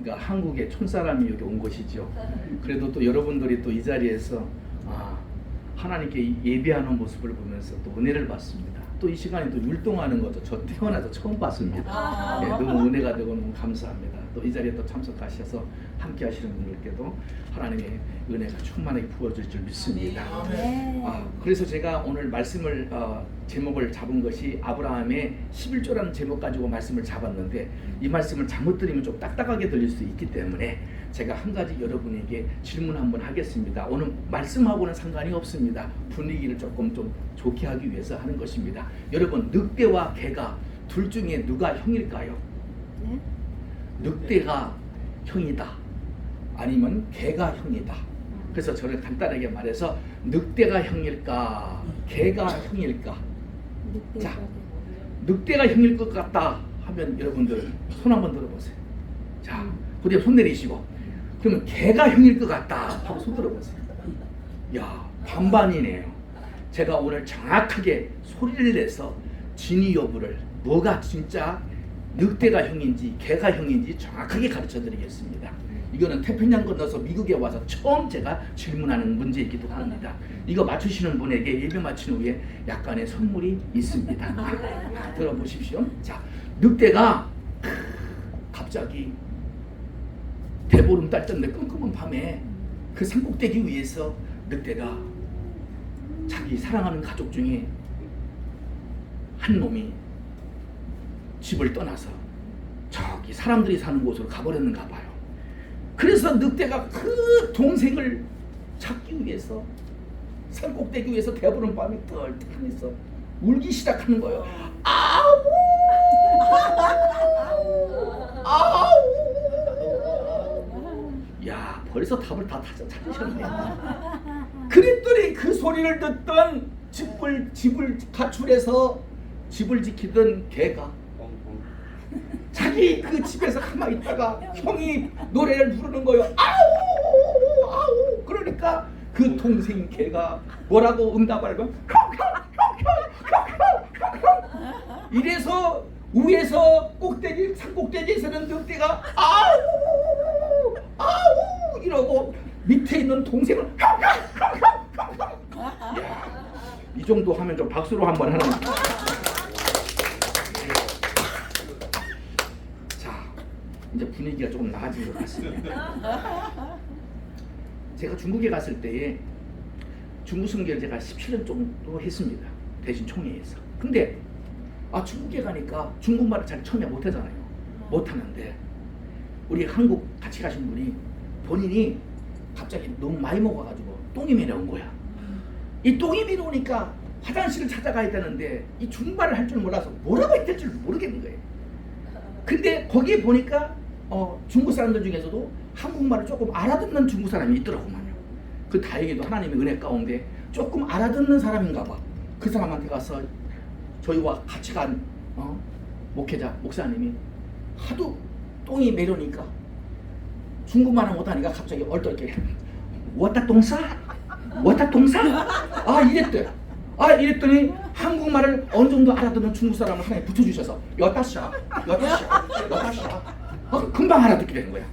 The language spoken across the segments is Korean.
그러니까 한국의 촌사람이 여기 온 것이죠. 그래도 또 여러분들이 또 이 자리에서 하나님께 예배하는 모습을 보면서 또 은혜를 받습니다. 또 이 시간에 또 율동하는 것도 저 태어나서 처음 봤습니다. 네, 너무 은혜가 되고 너무 감사합니다. 또 이 자리에 또 참석하셔서 함께 하시는 분들께도 하나님의 은혜가 충만하게 부어질 줄 믿습니다. 그래서 제가 오늘 말씀을 제목을 잡은 것이 아브라함의 11조라는 제목 가지고 말씀을 잡았는데, 이 말씀을 잘못 들으면 좀 딱딱하게 들릴 수 있기 때문에 제가 한 가지 여러분에게 질문 한번 하겠습니다. 오늘 말씀하고는 상관이 없습니다. 분위기를 조금 좀 좋게 하기 위해서 하는 것입니다. 여러분, 늑대와 개가 둘 중에 누가 형일까요? 네? 늑대가 형이다, 아니면 개가 형이다. 그래서 저는 간단하게 말해서 늑대가 형일까, 개가 형일까? 자, 늑대가 형일 것 같다 하면 여러분들 손 한번 들어보세요. 자, 그다음에 손 내리시고, 그러면 개가 형일 것 같다 하고 손 들어보세요. 야, 반반이네요. 제가 오늘 정확하게 소리를 내서 진위 여부를, 뭐가 진짜 늑대가 형인지 개가 형인지 정확하게 가르쳐 드리겠습니다. 이거는 태평양 건너서 미국에 와서 처음 제가 질문하는 문제이기도 합니다. 이거 맞추시는 분에게 예배 마친 후에 약간의 선물이 있습니다. 들어보십시오. 자, 늑대가 갑자기 대보름 달전데 끔끔한 밤에 그 산꼭대기 위에서 늑대가 자기 사랑하는 가족 중에 한 놈이 집을 떠나서 저기 사람들이 사는 곳으로 가버렸는가 봐요. 그래서 늑대가 그 동생을 찾기 위해서 산꼭대기 위해서 대보름 밤에 털털해서 울기 시작하는 거예요. 아우! 아우! 야, 벌써 답을 다 찾으셨네. 그랬더니 그 소리를 듣던 집을 가출해서 집을 지키던 개가 자기 그 집에서 가만히 있다가 형이 노래를 부르는 거예요. 아우! 아우! 그러니까 그 동생 개가 뭐라고 응답하고 이래서 위에서 산꼭대기에서는 늑대가 아우! 아우! 이러고 밑에 있는 동생을 이 정도 하면 좀 박수로 한번 하는. 자, 이제 분위기가 조금 나아진 것 같습니다. 제가 중국에 갔을 때에 중국 선교를 제가 17년 정도 했습니다. 대신 총회에서. 근데 중국에 가니까 중국말을 잘 처음에 못하잖아요. 못하는데 우리 한국 같이 가신 분이 본인이 갑자기 너무 많이 먹어가지고 똥이 매려온 거야. 이 똥이 매려오니까 화장실을 찾아가야 되는데 이 중국말을 할 줄 몰라서 뭐라고 해야 될지 모르겠는 거예요. 근데 거기에 보니까 중국 사람들 중에서도 한국말을 조금 알아듣는 중국 사람이 있더라고만요. 그 다행히도 하나님의 은혜 가운데 조금 알아듣는 사람인가 봐. 그 사람한테 가서 저희와 같이 간 목사님이 하도 똥이 매려니까 중국말을 못하니까 갑자기 얼떨결에 왔다 똥싸? 왔다 똥싸? 이랬대. 이랬더니 한국말을 어느 정도 알아듣는 중국 사람을 하나에 붙여주셔서 여따샤 금방 알아듣게 되는 거야.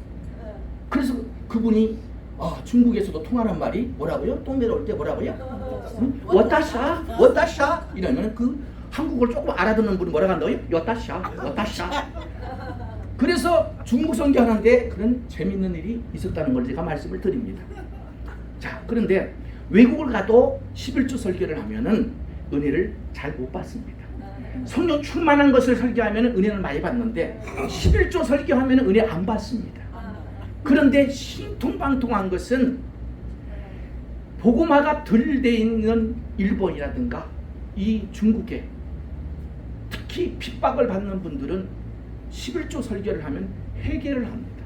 그래서 그분이 중국에서도 통하는 말이 뭐라고요? 똥 매려올 때 뭐라고요? 왔다샤 이러면 그 한국어를 조금 알아듣는 분이 뭐라고 한다고요? 여따샤. 그래서 중국 선교하는데 그런 재밌는 일이 있었다는 걸 제가 말씀을 드립니다. 자, 그런데 외국을 가도 11조 설교를 하면은 은혜를 잘 못 받습니다. 성령 충만한 것을 설교하면은 은혜를 많이 받는데 11조 설교하면은 은혜 안 받습니다. 그런데 신통방통한 것은 복음화가 덜 돼 있는 일본이라든가 이 중국에 특히 핍박을 받는 분들은 11조 설교를 하면 회개를 합니다.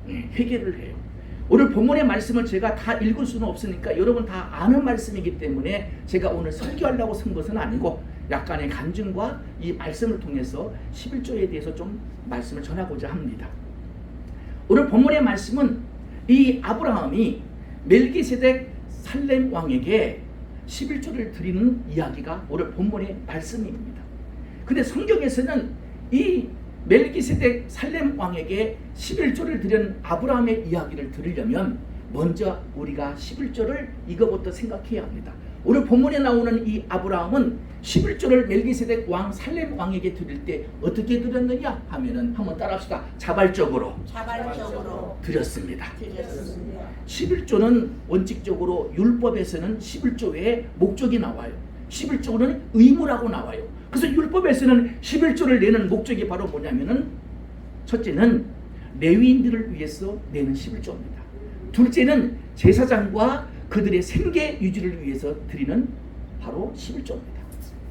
회개를 해요. 오늘 본문의 말씀을 제가 다 읽을 수는 없으니까 여러분 다 아는 말씀이기 때문에 제가 오늘 설교하려고 쓴 것은 아니고 약간의 간증과 이 말씀을 통해서 11조에 대해서 좀 말씀을 전하고자 합니다. 오늘 본문의 말씀은 이 아브라함이 멜기세덱 살렘 왕에게 11조를 드리는 이야기가 오늘 본문의 말씀입니다. 근데 성경에서는 이 멜기세덱 살렘 왕에게 11조를 드린 아브라함의 이야기를 들으려면 먼저 우리가 11조를 이거부터 생각해야 합니다. 오늘 본문에 나오는 이 아브라함은 11조를 멜기세덱 왕 살렘 왕에게 드릴 때 어떻게 드렸느냐 하면은 한번 따라합시다. 자발적으로 드렸습니다. 11조는 원칙적으로 율법에서는 11조의 목적이 나와요. 11조는 의무라고 나와요. 그래서 율법에서는 11조를 내는 목적이 바로 뭐냐면은 첫째는 레위인들을 위해서 내는 11조입니다. 둘째는 제사장과 그들의 생계 유지를 위해서 드리는 바로 11조입니다.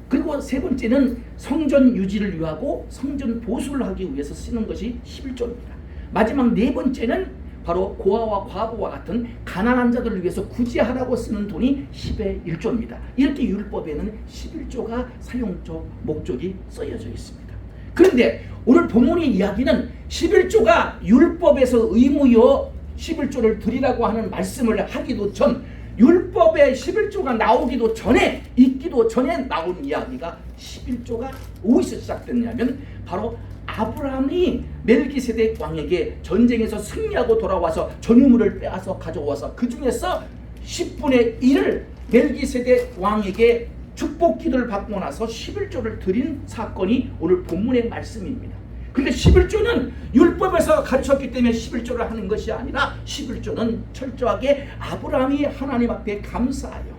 그리고 세 번째는 성전 유지를 위하고 성전 보수를 하기 위해서 쓰는 것이 11조입니다. 마지막 네 번째는 바로 고아와 과부와 같은 가난한 자들을 위해서 구제하라고 쓰는 돈이 10의 1조입니다. 이렇게 율법에는 11조가 사용적 목적이 쓰여져 있습니다. 그런데 오늘 본문의 이야기는 11조가 율법에서 의무요 11조를 드리라고 하는 말씀을 하기도 전, 율법에 11조가 나오기도 전에, 있기도 전에 나온 이야기가 11조가 어디서 시작됐냐면 바로 아브라함이 멜기세덱 왕에게 전쟁에서 승리하고 돌아와서 전유물을 빼앗아 가져와서 그 중에서 10분의 1을 멜기세덱 왕에게 축복 기도를 받고 나서 11조를 드린 사건이 오늘 본문의 말씀입니다. 그런데 11조는 율법에서 가르쳤기 때문에 11조를 하는 것이 아니라 11조는 철저하게 아브라함이 하나님 앞에 감사하여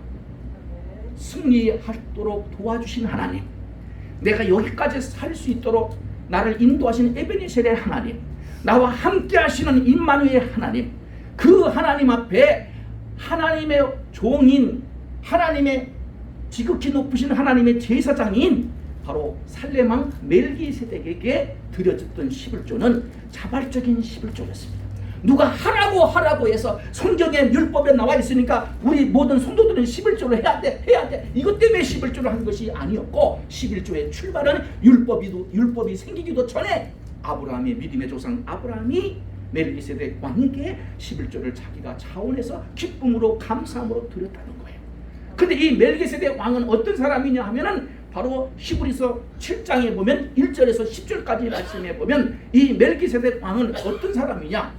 승리하도록 도와주신 하나님, 내가 여기까지 살 수 있도록 나를 인도하신 에베네셀의 하나님, 나와 함께 하시는 임마누엘 하나님, 그 하나님 앞에 하나님의 종인, 하나님의 지극히 높으신 하나님의 제사장인 바로 살렘왕 멜기세덱에게 드려졌던 11조는 자발적인 11조였습니다. 누가 하라고 해서 성경에 율법에 나와 있으니까 우리 모든 성도들은 11조를 해야 돼 이것 때문에 11조를 한 것이 아니었고, 11조의 출발은 율법이 생기기도 전에 아브라함의 믿음의 조상 아브라함이 멜기세덱 왕에게 11조를 자기가 차원에서 기쁨으로 감사함으로 드렸다는 거예요. 근데 이 멜기세덱 왕은 어떤 사람이냐 하면은 바로 히브리서 7장에 보면 1절에서 10절까지 말씀해 보면 이 멜기세덱 왕은 어떤 사람이냐,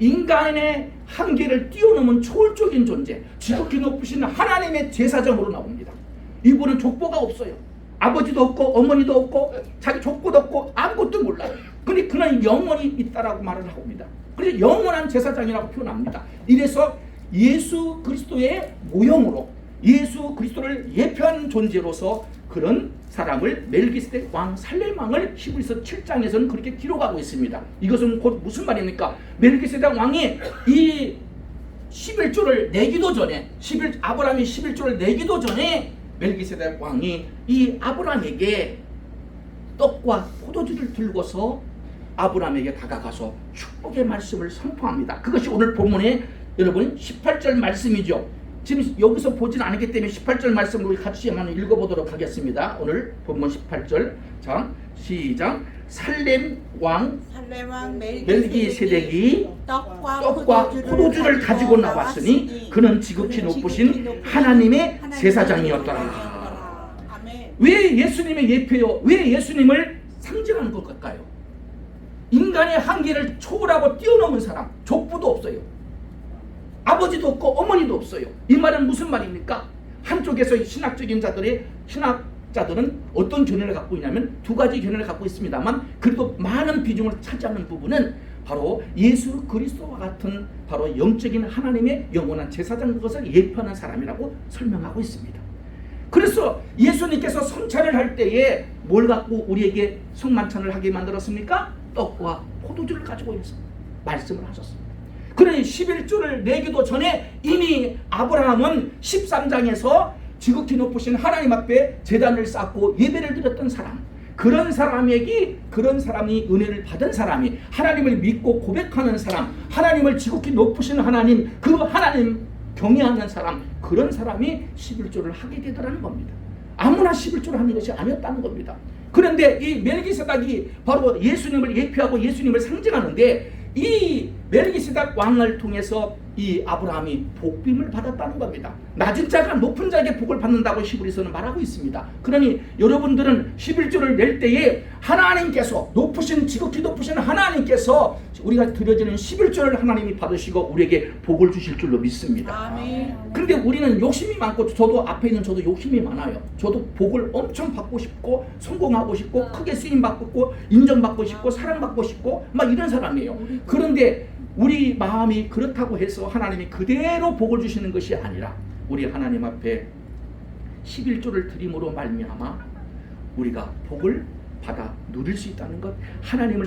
인간의 한계를 뛰어넘은 초월적인 존재, 지극히 높으신 하나님의 제사장으로 나옵니다. 이분은 족보가 없어요. 아버지도 없고 어머니도 없고 자기 족보도 없고 아무것도 몰라요. 근데 그는 영원히 있다라고 말을 합니다. 그래서 영원한 제사장이라고 표현합니다. 이래서 예수 그리스도의 모형으로 예수 그리스도를 예표한 존재로서 그런 사람을 멜기세덱 왕 살렘 왕을 히브리서 7장에서는 그렇게 기록하고 있습니다. 이것은 곧 무슨 말입니까? 멜기세덱 왕이 이 11조를 내기도 전에, 아브라함이 11조를 내기도 전에 멜기세덱 왕이 이 아브라함에게 떡과 포도주를 들고서 아브라함에게 다가가서 축복의 말씀을 선포합니다. 그것이 오늘 본문의 여러분 18절 말씀이죠. 지금 여기서 보진 않기 때문에 18절 말씀을 우리 같이 한번 읽어보도록 하겠습니다. 오늘 본문 18절. 자, 시작. 살렘 왕 멜기세덱이 떡과 포도주를 가지고 나왔으니 그는 지극히 높으신 하나님의 제사장이었더라. 왜 예수님의 예표요? 왜 예수님을 상징하는 것 같까요? 인간의 한계를 초월하고 뛰어넘은 사람, 족부도 없어요. 아버지도 없고 어머니도 없어요. 이 말은 무슨 말입니까? 한쪽에서 신학자들은 어떤 견해를 갖고 있냐면 두 가지 견해를 갖고 있습니다만, 그래도 많은 비중을 차지하는 부분은 바로 예수 그리스도와 같은 바로 영적인 하나님의 영원한 제사장, 그것을 예표하는 사람이라고 설명하고 있습니다. 그래서 예수님께서 성찬을 할 때에 뭘 갖고 우리에게 성만찬을 하게 만들었습니까? 떡과 포도주를 가지고 해서 말씀을 하셨습니다. 그러니 11조를 내기도 전에 이미 아브라함은 13장에서 지극히 높으신 하나님 앞에 제단을 쌓고 예배를 드렸던 사람, 그런 사람이 은혜를 받은 사람이, 하나님을 믿고 고백하는 사람, 하나님을 지극히 높으신 하나님, 그 하나님 경외하는 사람, 그런 사람이 11조를 하게 되더라는 겁니다. 아무나 11조를 하는 것이 아니었다는 겁니다. 그런데 이 멜기세덱이 바로 예수님을 예표하고 예수님을 상징하는데, 이 멜기세덱 왕을 통해서 이 아브라함이 복빔을 받았다는 겁니다. 낮은 자가 높은 자에게 복을 받는다고 히브리서는 말하고 있습니다. 그러니 여러분들은 11조를 낼 때에 하나님께서 지극히 높으신 하나님께서 우리가 드려지는 11조를 하나님이 받으시고 우리에게 복을 주실 줄로 믿습니다. 아멘. 근데 우리는 욕심이 많고, 저도 앞에 있는 저도 욕심이 많아요. 저도 복을 엄청 받고 싶고 성공하고 싶고 크게 쓰임받고 싶고 인정받고 싶고 사랑받고 싶고 막 이런 사람이에요. 그런데 우리 마음이 그렇다고 해서 하나님이 그대로 복을 주시는 것이 아니라 우리 하나님 앞에 11조를 드림으로 말미암아 우리가 복을 받아 누릴 수 있다는 것, 하나님을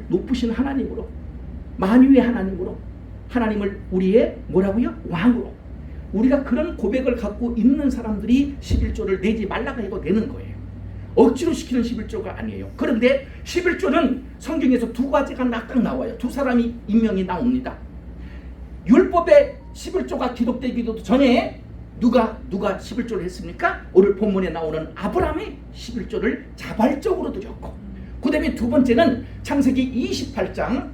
높으신 하나님으로, 만유의 하나님으로, 하나님을 우리의 뭐라고요? 왕으로, 우리가 그런 고백을 갖고 있는 사람들이 11조를 내지 말라고 해도 내는 거예요. 억지로 시키는 11조가 아니에요. 그런데 11조는 성경에서 두 가지가 딱 나와요. 두 사람이 인명이 나옵니다. 율법의 11조가 기록되기도 전에 누가 11조를 했습니까? 오늘 본문에 나오는 아브라함이 11조를 자발적으로 드렸고, 그 다음에 두 번째는 창세기 28장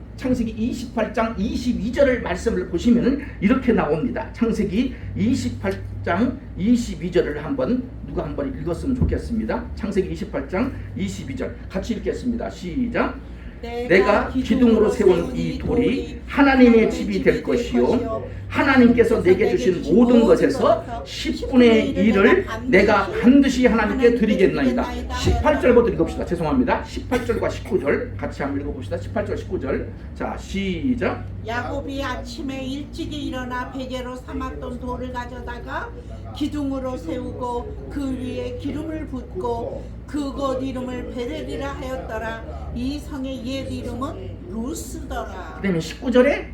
22절을 말씀을 보시면 이렇게 나옵니다. 창세기 28장 22절을 누가 한번 읽었으면 좋겠습니다. 창세기 28장 22절 같이 읽겠습니다. 시작. 내가 기둥으로 세운 이 돌이 하나님의 집이 될 것이요 하나님께서 내게 주신 모든 것에서 10분의 1을 내가 반드시 하나님께 드리겠나이다. 18절부터 읽읍시다. 죄송합니다. 18절과 19절 같이 한번 읽어봅시다. 18절 19절. 자, 시작. 야곱이 아침에 일찍이 일어나 베개로 삼았던 돌을 가져다가 기둥으로 세우고 그 위에 기름을 붓고 그곳 이름을 베델이라 하였더라. 이 성의 옛 이름은 루스더라. 그 다음에 19절에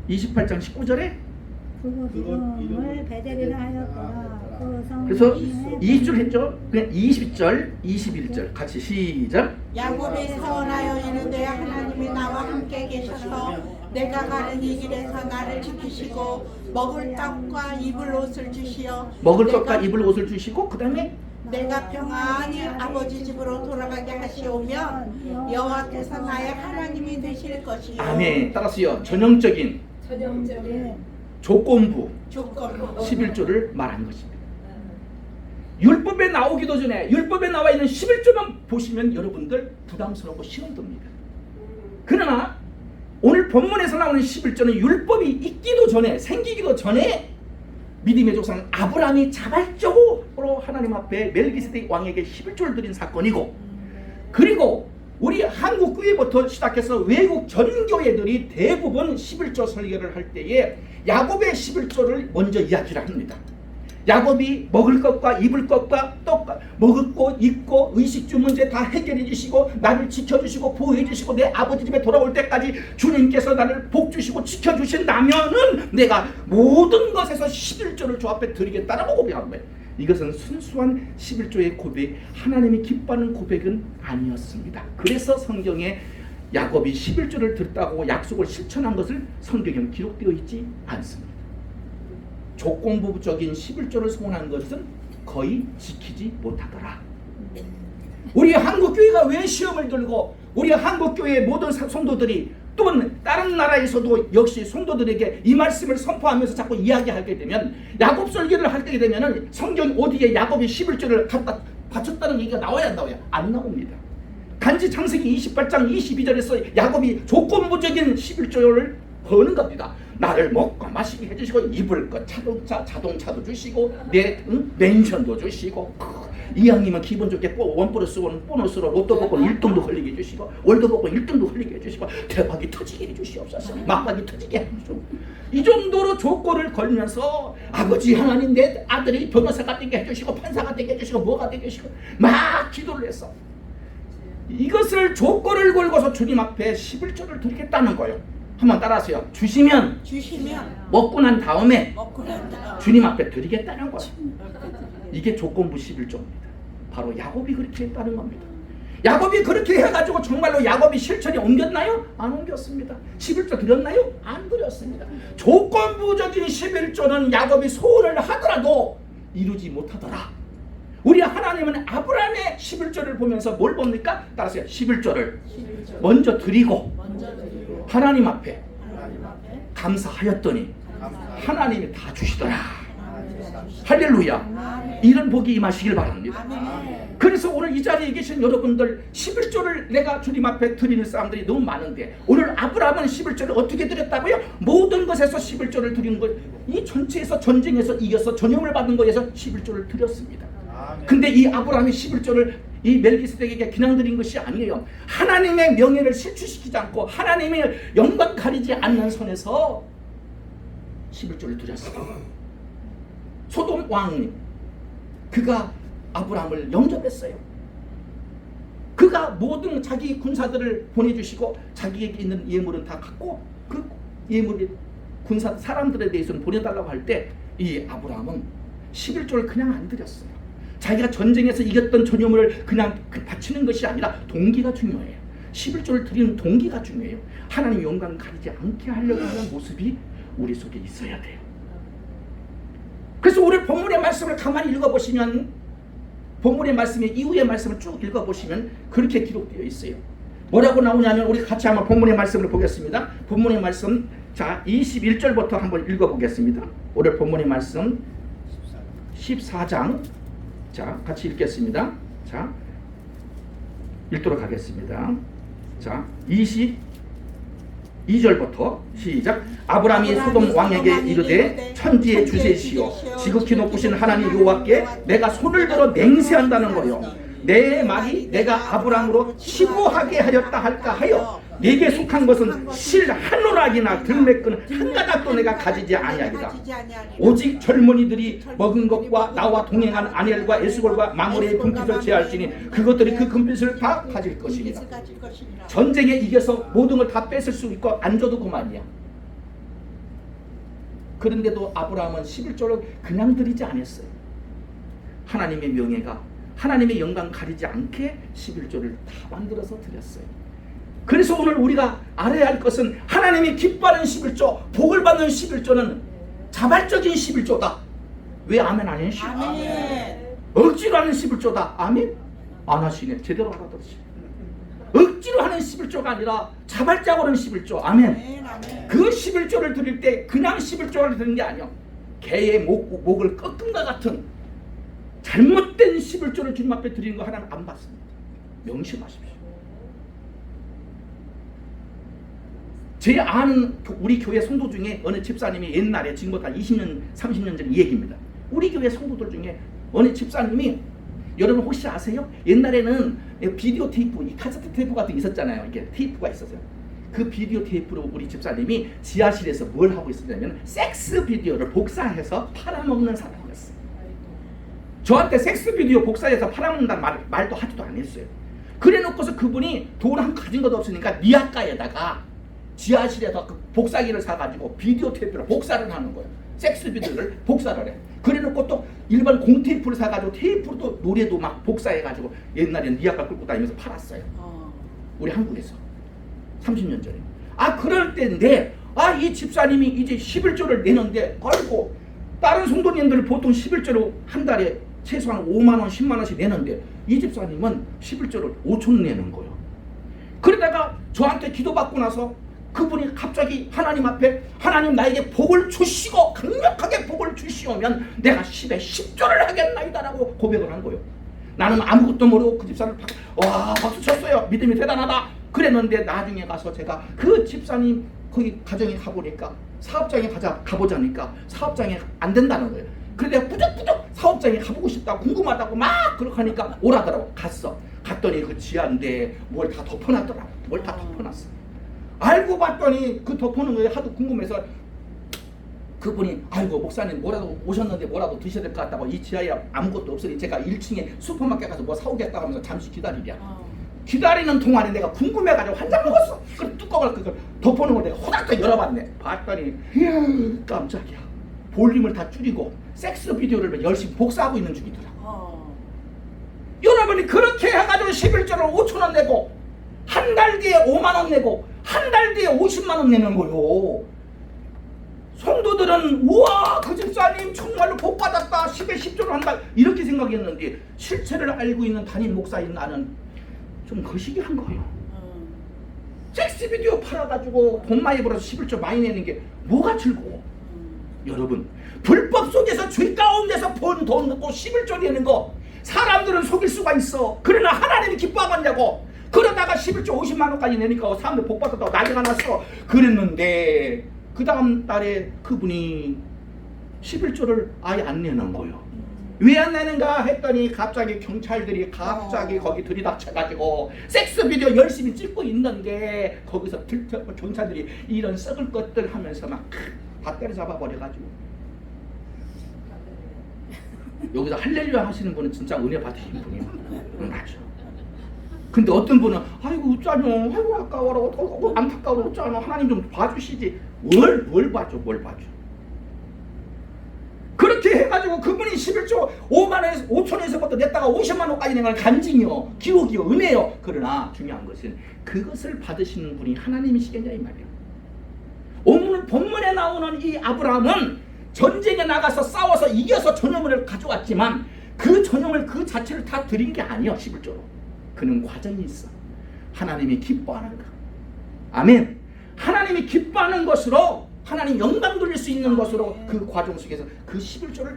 28장 19절에 그곳 이름을 베델이라 하였더라. 그래서 20줄 했죠. 그냥 20절 21절 같이 시작. 야곱이 서원하여 이르되 하나님이 나와 함께 계셔서 내가 가는 이 길에서 나를 지키시고 먹을 떡과 입을 옷을 주시어 먹을 떡과 입을 옷을 주시고 그 다음에 내가 평안히 아버지 집으로 돌아가게 하시오면 여호와께서 나의 하나님이 되실 것이요. 아멘. 따라서요. 전형적인 조건부 11조를 말한 것입니다. 율법에 나오기도 전에 율법에 나와 있는 11조만 보시면 여러분들 부담스럽고 시험됩니다. 그러나 오늘 본문에서 나오는 11조는 율법이 있기도 전에, 생기기도 전에 믿음의 조상 아브라함이 자발적으로 하나님 앞에 멜기세덱 왕에게 11조를 드린 사건이고, 그리고 우리 한국 교회부터 시작해서 외국 전 교회들이 대부분 11조 설교를 할 때에 야곱의 11조를 먼저 이야기를 합니다. 야곱이 먹을 것과 입을 것과 떡과 먹고 입고 의식주 문제 다 해결해 주시고 나를 지켜주시고 보호해 주시고 내 아버지 집에 돌아올 때까지 주님께서 나를 복 주시고 지켜주신다면은 내가 모든 것에서 11조를 주 앞에 드리겠다라고 고백한 거예요. 이것은 순수한 11조의 고백, 하나님이 기뻐하는 고백은 아니었습니다. 그래서 성경에 야곱이 11조를 드렸다고 약속을 실천한 것을 성경에 기록되어 있지 않습니다. 조건부적인 11조를 소원한 것은 거의 지키지 못하더라. 우리 한국교회가 왜 시험을 들고 우리 한국교회의 모든 성도들이 또는 다른 나라에서도 역시 성도들에게 이 말씀을 선포하면서 자꾸 이야기하게 되면 야곱 설교를 할 때 되면 성경 어디에 야곱이 11조를 갖다 바쳤다는 얘기가 나와야 안 나와요? 안 나옵니다. 단지 창세기 28장 22절에서 야곱이 조건부적인 11조를 거는 겁니다. 나를 먹고 마시게 해주시고 입을 것 자동차도 주시고 내 멘션도 주시고 이왕이면 기분 좋게 원 플러스 원 보너스로 로또 복권 1등도 걸리게 해주시고 월드 복권 1등도 걸리게 해주시고 대박이 터지게 해주시옵소서. 막박이 터지게 해주시고 이 정도로 조건을 걸면서 아버지 하나님 내 아들이 변호사가 되게 해주시고 판사가 되게 해주시고 뭐가 되게 해주시고 막 기도를 했어. 이것을 조건을 걸고서 주님 앞에 11조를 드리겠다는 거예요. 한번 따라하세요. 주시면 먹고 난 다음에 주님 앞에 드리겠다는 거예요. 이게 조건부 11조입니다. 바로 야곱이 그렇게 했다는 겁니다. 야곱이 그렇게 해가지고 정말로 야곱이 실천에 옮겼나요? 안 옮겼습니다. 11조 드렸나요? 안 드렸습니다. 조건부적인 11조는 야곱이 소원을 하더라도 이루지 못하더라. 우리 하나님은 아브라함의 11조를 보면서 뭘 봅니까? 따라서 11조를 먼저 드리고 하나님 앞에 감사하였더니 하나님이 다 주시더라. 아멘. 할렐루야. 아멘. 이런 복이 임하시길 바랍니다. 아멘. 그래서 오늘 이 자리에 계신 여러분들 11조를 내가 주님 앞에 드리는 사람들이 너무 많은데 오늘 아브라함은 11조를 어떻게 드렸다고요? 모든 것에서 11조를 드리는 것, 이 전체에서 전쟁에서 이겨서 전염을 받은 것에서 11조를 드렸습니다. 근데 이 아브라함이 11조를 이 멜기세덱에게 그냥 드린 것이 아니에요. 하나님의 명예를 실추시키지 않고 하나님의 영광 가리지 않는 선에서 11조를 드렸어요. 소돔 왕 그가 아브라함을 영접했어요. 그가 모든 자기 군사들을 보내주시고 자기에게 있는 예물은 다 갖고 그 예물을 군사 사람들에 대해서는 보내달라고 할 때 이 아브라함은 11조를 그냥 안 드렸어요. 자기가 전쟁에서 이겼던 전유물을 그냥 바치는 것이 아니라 동기가 중요해요. 11조를 드리는 동기가 중요해요. 하나님의 영광을 가리지 않게 하려고 하는 모습이 우리 속에 있어야 돼요. 그래서 오늘 본문의 말씀을 가만히 읽어보시면 본문의 말씀의 이후의 말씀을 쭉 읽어보시면 그렇게 기록되어 있어요. 뭐라고 나오냐면 우리 같이 한번 본문의 말씀을 보겠습니다. 본문의 말씀 자 21절부터 한번 읽어보겠습니다. 오늘 본문의 말씀 14장 자 같이 읽겠습니다. 자 읽도록 하겠습니다. 자 22절부터 시작. 아브라함이 소돔 왕에게 이르되 천지의 주제시오 지극히 높으신 하나님 여호와께 내가 손을 들어 맹세한다는 거요. 내 말이 내가 아브라함으로 치부하게 하였다 할까 하여 내게 속한 것은 실 한 오락이나 들매끈 한 가닥도 내가 가지지 아니하리라. 오직 젊은이들이 먹은 것과 나와 동행한 아넬과 에스골과 마므레의 금빛을 제할지니 그것들이 그 금빛을 다 가질 것이니라. 전쟁에 이겨서 모든 걸 다 뺏을 수 있고 안 줘도 그만이야. 그런데도 아브라함은 11조를 그냥 드리지 않았어요. 하나님의 명예가 하나님의 영광 가리지 않게 11조를 다 만들어서 드렸어요. 그래서 오늘 우리가 알아야 할 것은 하나님이 기뻐하는 11조, 복을 받는 11조는 자발적인 11조다. 왜 아멘 안 하시오? 아멘. 억지로 하는 11조다. 아멘? 안 하시네. 제대로 알아들으시오. 억지로 하는 11조가 아니라 자발적으로 하는 11조. 아멘. 아멘. 그 11조를 드릴 때 그냥 11조를 드리는 게 아니야. 개의 목을 꺾은과 같은 잘못된 11조를 주님 앞에 드리는 거 하나는 안 받습니다. 명심하십시오. 제 아는 우리 교회 성도 중에 어느 집사님이 옛날에 지금부터 20년 30년 전 얘기입니다. 우리 교회 성도들 중에 어느 집사님이 여러분 혹시 아세요? 옛날에는 비디오 테이프, 이 카세트 테이프 같은 게 있었잖아요. 이게 테이프가 있었어요. 그 비디오 테이프로 우리 집사님이 지하실에서 뭘 하고 있었냐면 섹스 비디오를 복사해서 팔아먹는 사람이었어요. 저한테 섹스 비디오 복사해서 팔아먹는다는 말도 하지도 않았어요. 그래놓고서 그분이 돈 한 가진 것도 없으니까 니아가에다가 지하실에서 그 복사기를 사가지고 비디오 테이프를 복사를 하는 거예요. 섹스 비디오를 복사를 해. 그래놓고 또 일반 공테이프를 사가지고 테이프로도 노래도 막 복사해가지고 옛날에 니아가 끌고 다니면서 팔았어요. 우리 한국에서 30년 전에. 그럴 때인데 이 집사님이 이제 11조를 내는데 아이고 다른 성도님들 보통 11조로 한 달에 최소한 5만원 10만원씩 내는데 이 집사님은 11조를 5천 내는 거예요. 그러다가 저한테 기도받고 나서 그분이 갑자기 하나님 앞에 하나님 나에게 복을 주시고 강력하게 복을 주시오면 내가 10에 10조를 하겠나이다라고 고백을 한 거예요. 나는 아무것도 모르고 그 집사를 박수 쳤어요. 믿음이 대단하다 그랬는데 나중에 가서 제가 그 집사님 거기 가정에 가보니까 사업장에 가보자니까 사업장에 안 된다는 거예요. 그래서 내가 부득부득 사업장에 가보고 싶다고 궁금하다고 막 그렇게 하니까 오라더라고. 갔더니 그 지하인데 뭘 다 덮어놨더라고. 뭘 다 덮어놨어. 알고 봤더니 그 덮어놓은 거에 하도 궁금해서 그분이 아이고 목사님 뭐라도 오셨는데 뭐라도 드셔야 될 것 같다고 이 지하에 아무것도 없으니 제가 1층에 슈퍼마켓 가서 뭐 사오겠다고 하면서 잠시 기다리랴. 기다리는 동안에 내가 궁금해가지고 한 잔 먹었어. 그 뚜껑을 그걸 덮어놓은 걸 내가 호닥 열어봤네. 봤더니 이야 깜짝이야. 볼륨을 다 줄이고 섹스 비디오를 열심히 복사하고 있는 중이더라고. 여러분이 그렇게 해가지고 11조를 5천원 내고 한 달 뒤에 5만원 내고 한 달 뒤에 50만원 내는 거요. 성도들은 우와 그 집사님 정말로 복받았다 10에 10조를 한다 이렇게 생각했는데 실체를 알고 있는 담임 목사인 나는 좀 거시기한 거예요. 섹스 비디오 팔아가지고 돈 많이 벌어서 11조 많이 내는 게 뭐가 즐거워? 여러분, 불법 속에서 죄 가운데서 번 돈 넣고 11조 내는 거 사람들은 속일 수가 있어. 그러나 하나님이 기뻐하겠냐고. 그러다가 11조 50만 원까지 내니까 사람들 복 받았다고 난리가 났어. 그랬는데 그 다음 달에 그분이 11조를 아예 안 내는 거예요. 왜 안 내는가 했더니 갑자기 경찰들이 갑자기 거기 들이닥쳐가지고 섹스 비디오 열심히 찍고 있는데 거기서 경찰들이 이런 썩을 것들 하면서 막 다 때려잡아 버려가지고. 여기서 할렐루야 하시는 분은 진짜 은혜 받으신 분이에요. 맞죠. 근데 어떤 분은 아이고 어쩌노, 아이고 아까워라, 안타까워라, 어쩌노, 하나님 좀 봐주시지. 뭘 봐줘, 뭘 봐줘. 그렇게 해가지고 그분이 11조 5천에서부터 냈다가 50만 원까지 낸 건 간증이요, 기록이요, 은혜요. 그러나 중요한 것은 그것을 받으시는 분이 하나님이시겠냐 이 말이에요. 오늘 본문에 나오는 이 아브라함은 전쟁에 나가서 싸워서 이겨서 전염을 가져왔지만 그 전염을 그 자체를 다 드린 게 아니야. 11조로 그는 과정이 있어. 하나님이 기뻐하는 것. 아멘. 하나님이 기뻐하는 것으로 하나님 영광 돌릴 수 있는 것으로 그 과정 속에서 그 11조를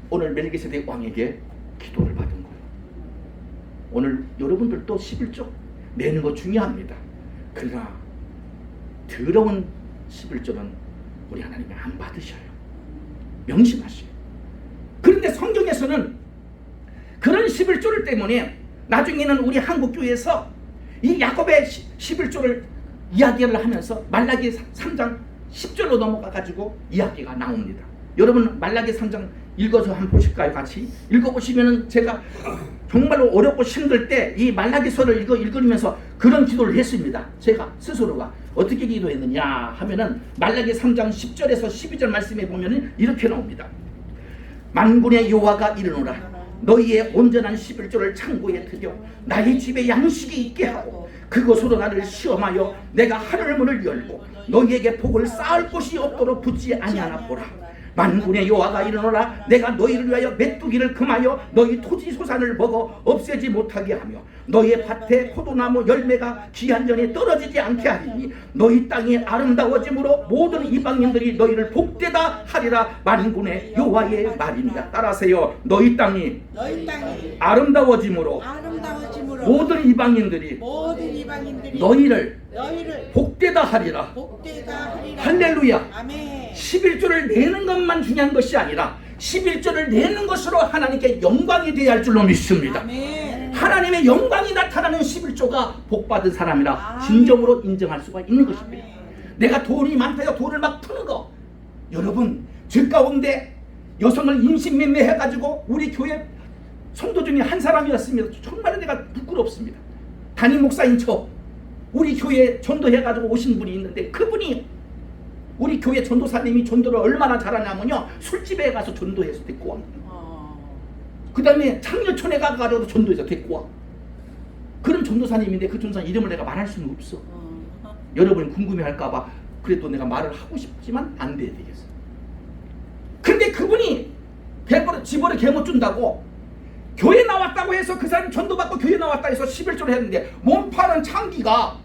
오늘 멜기세덱 왕에게 기도를 받은 거예요. 오늘 여러분들도 11조 내는 거 중요합니다. 그러나 더러운 11조는 우리 하나님이 안 받으셔요. 명심하세요. 그런데 성경에서는 그런 11조를 때문에 나중에는 우리 한국교회에서 이 야곱의 11조를 이야기를 하면서 말라기 3장 10절로 넘어가가지고 이야기가 나옵니다. 여러분 말라기 3장 읽어서 한번 보실까요? 같이 읽어보시면 제가 정말로 어렵고 힘들 때 이 말라기서를 읽으면서 그런 기도를 했습니다. 제가 스스로가 어떻게 기도했느냐 하면은 말라기 3장 10절에서 12절 말씀에 보면은 이렇게 나옵니다. 만군의 여호와가 이르노라, 너희의 온전한 11조를 창고에 들여 나의 집에 양식이 있게 하고 그것으로 나를 시험하여 내가 하늘 문을 열고 너희에게 복을 쌓을 곳이 없도록 붙지 아니하나 보라. 만군의 여호와가 이르노라, 내가 너희를 위하여 메뚜기를 금하여 너희 토지 소산을 먹어 없애지 못하게 하며 너희의 밭에 포도나무 열매가 기한전에 떨어지지 않게 하리니 너희 땅이 아름다워짐으로 모든 이방인들이 너희를 복되다 하리라. 만군의 여호와의 말입니다. 따라하세요. 너희 땅이 아름다워짐으로 모든 이방인들이 너희를 복되다 하리라. 할렐루야. 아멘. 11조를 내는 것만 중요한 것이 아니라 11조를 내는 것으로 하나님께 영광이 되어야 할 줄로 믿습니다. 아멘. 하나님의 영광이 나타나는 11조가 복받은 사람이라 진정으로 인정할 수가 있는 것입니다. 내가 돈이 많다고 돈을 막 푸는 거, 여러분 제 가운데 여성을 임신매매해가지고 우리 교회 성도 중에 한 사람이었습니다. 정말 내가 부끄럽습니다. 담임 목사인 척 우리 교회에 전도해가지고 오신 분이 있는데 그분이 우리 교회 전도사님이 전도를 얼마나 잘하냐면요, 술집에 가서 전도해서 데리고 와. 그 다음에 창녀촌에 가가지고 전도해서 데리고 와. 그런 전도사님인데 그 전도사 이름을 내가 말할 수는 없어. 여러분이 궁금해할까봐 그래도 내가 말을 하고 싶지만 안 돼야 되겠어. 근데 그분이 집어를 개못 준다고 교회 나왔다고 해서 그 사람이 전도받고 교회 나왔다 해서 11조를 했는데 몸 파는 창기가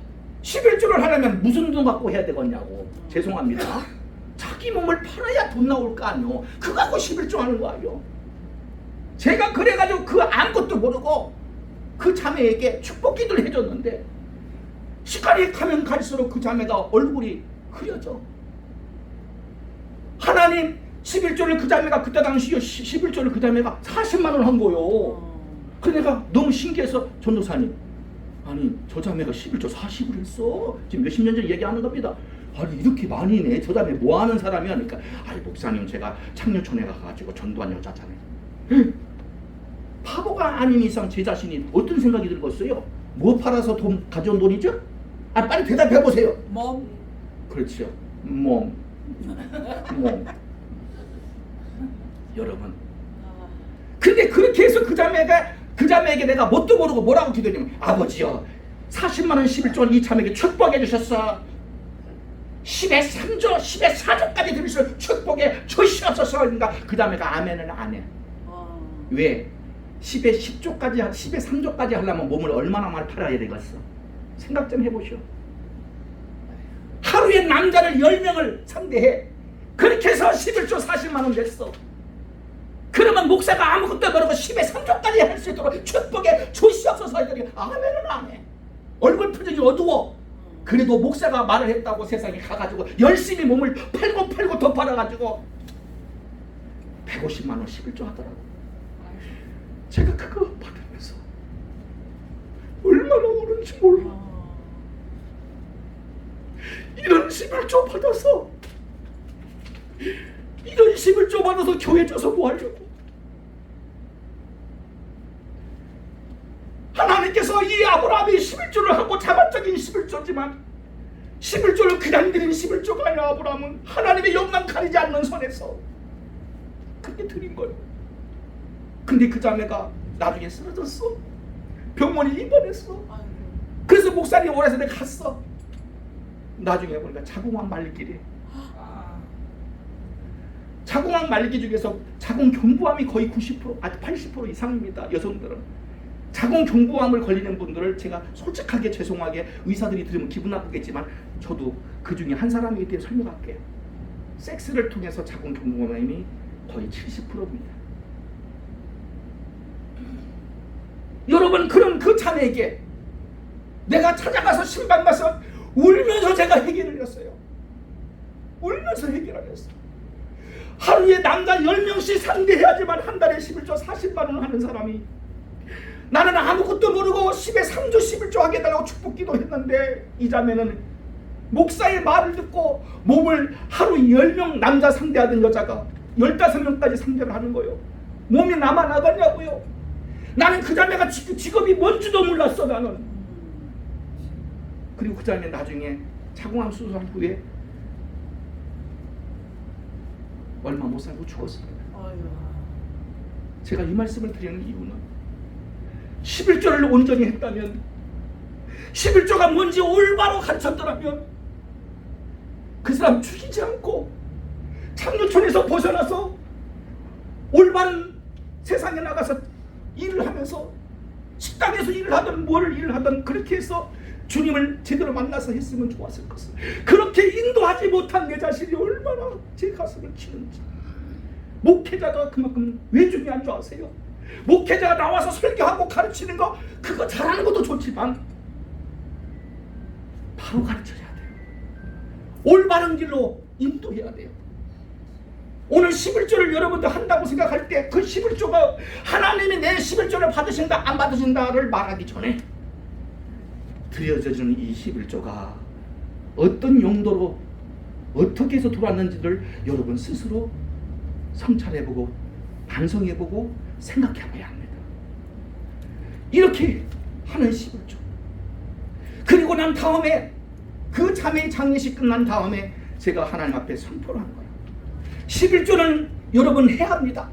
11조를 하려면 무슨 돈 갖고 해야 되겠냐고. 죄송합니다. 자기 몸을 팔아야 돈 나올 거 아니요. 그거 갖고 11조 하는 거 아니요. 제가 그래가지고 그 아무것도 모르고 그 자매에게 축복 기도를 해줬는데 시간이 가면 갈수록 그 자매가 얼굴이 흐려져. 하나님 11조를 그 자매가 그때 당시 11조를 그 자매가 40만 원 한 거요. 그래서 내가 너무 신기해서 전도사님, 아니 저 자매가 11조 40을 했어. 지금 몇십 년 전에 얘기하는 겁니다. 아니 이렇게 많이 내. 저 자매 뭐 하는 사람이야? 그러니까 아니 목사님 제가 창녀촌에 가가지고 전도한 여자잖아요. 바보가 아닌 이상 제 자신이 어떤 생각이 들겠어요? 뭐 팔아서 돈 가져온 돈이죠? 아 빨리 대답해 보세요. 몸. 그렇죠. 몸. 여러분. 근데 그렇게 해서 그 자매에게 내가 뭣도 모르고 뭐라고 기도했냐면, 아버지요 40만 원 11조 이 자매에게 축복해 주셨어. 10의 3조 10의 4조까지 드리셔서 축복해 주시옵소서. 그러니까 그 자매가 아멘을 안 해. 왜? 10의 10조까지 10의 3조까지 하려면 몸을 얼마나 많이 팔아야 되겠어? 생각 좀 해보시오. 남자를 10명을 상대해. 그렇게 해서 11조 40만 원 냈어. 그러면 목사가 아무것도 모르고 10에 3조까지 할 수 있도록 축복에 주시옵소서 했더니 아멘은 안 해. 얼굴 표정이 어두워. 그래도 목사가 말을 했다고 세상에 가가지고 열심히 몸을 팔고 더 팔아가지고 150만 원 11조 하더라고. 제가 그거 받으면서 얼마나 오는지 몰라. 이런 11조 받아서 교회 줘서 뭐 하려고. 하나님께서 이 아브라함이 11조를 하고 자발적인 11조지만 11조를 그냥 드린 11조가 아니라 아브라함은 하나님의 영광 가리지 않는 선에서 그렇게 드린 거예요. 근데 그 자매가 나중에 쓰러졌어. 병원에 입원했어. 그래서 목사님 오래서 내가 갔어. 나중에 보니까 자궁암 말기래. 자궁암 말기 중에서 자궁경부암이 거의 90% 80% 이상입니다. 여성들은. 자궁경부암을 걸리는 분들을 제가 솔직하게 죄송하게 의사들이 들으면 기분 나쁘겠지만 저도 그 중에 한 사람이기 때문에 설명할게요. 섹스를 통해서 자궁경부암이 거의 70%입니다. 여러분, 그런 그 자매에게 내가 찾아가서 신방 가서 울면서 제가 해결을 했어요. 울면서 해결을 했어요. 하루에 남자 10명씩 상대해야지만 한 달에 11조 40만 원 하는 사람이, 나는 아무것도 모르고 10에 3조 11조 하게 해달라고 축복기도 했는데 이 자매는 목사의 말을 듣고 몸을 하루 10명 남자 상대하던 여자가 15명까지 상대를 하는 거예요. 몸이 남아나가냐고요. 나는 그 자매가 직업이 뭔지도 몰랐어. 나는. 그리고 그 자매 나중에 자궁암 수술한 후에 얼마 못 살고 죽었습니다. 제가 이 말씀을 드리는 이유는 11조를 온전히 했다면, 11조가 뭔지 올바로 가르쳤더라면 그 사람 죽이지 않고 창조촌에서 벗어나서 올바른 세상에 나가서 일을 하면서 식당에서 일을 하든 뭘 일을 하든 그렇게 해서 주님을 제대로 만나서 했으면 좋았을 것을, 그렇게 인도하지 못한 내 자신이 얼마나 제 가슴을 치는지. 목회자가 그만큼 왜 중요한 줄 아세요? 목회자가 나와서 설교하고 가르치는 거 그거 잘하는 것도 좋지만 바로 가르쳐야 돼요. 올바른 길로 인도해야 돼요. 오늘 11조를 여러분들 한다고 생각할 때 그 11조가 하나님이 내 11조를 받으신다 안 받으신다를 말하기 전에 드려져지는 이 11조가 어떤 용도로 어떻게 해서 들어왔는지를 여러분 스스로 성찰해보고 반성해보고 생각해봐야 합니다. 이렇게 하는 11조. 그리고 난 다음에 그 자매의 장례식 끝난 다음에 제가 하나님 앞에 선포를 한 거예요. 11조는 여러분 해야 합니다.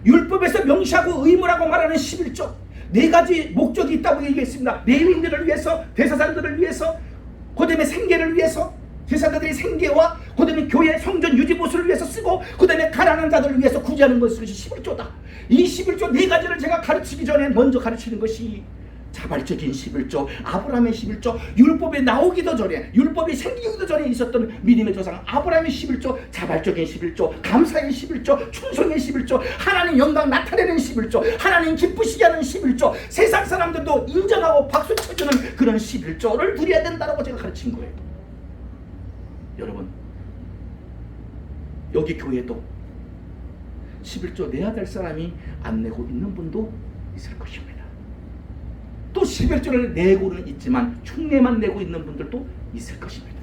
율법에서 명시하고 의무라고 말하는 11조, 4가지 목적이 있다고 얘기했습니다. 레위인들을 위해서, 대사장들을 위해서, 그 다음에 생계를 위해서, 제사장들의 생계와 그 다음에 교회 성전 유지보수를 위해서 쓰고, 그 다음에 가난한 자들을 위해서 구제하는 것이 11조다. 이 11조 4가지를 제가 가르치기 전에 먼저 가르치는 것이 자발적인 11조, 아브라함의 11조, 율법에 나오기도 전에, 율법이 생기기도 전에 있었던 믿음의 조상 아브라함의 11조, 자발적인 11조, 감사의 11조, 충성의 11조, 하나님 영광 나타내는 11조, 하나님 기쁘시게 하는 11조, 세상 사람들도 인정하고 박수 쳐주는 그런 11조를 드려야 된다고 제가 가르친 거예요. 여러분, 여기 교회도 11조 내야 될 사람이 안 내고 있는 분도 있을 것입니다. 또 11조를 내고는 있지만 흉내만 내고 있는 분들도 있을 것입니다.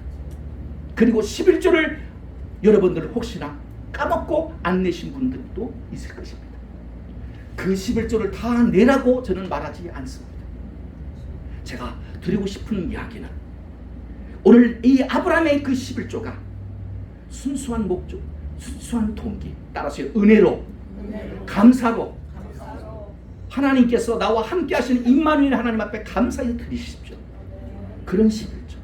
그리고 11조를 여러분들 혹시나 까먹고 안 내신 분들도 있을 것입니다. 그 11조를 다 내라고 저는 말하지 않습니다. 제가 드리고 싶은 이야기는 오늘 이 아브라함의 그 11조가 순수한 목적, 순수한 동기, 따라서 은혜로, 감사로 하나님께서 나와 함께 하시는 임마누엘 하나님 앞에 감사히 드리십시오. 그런 11조.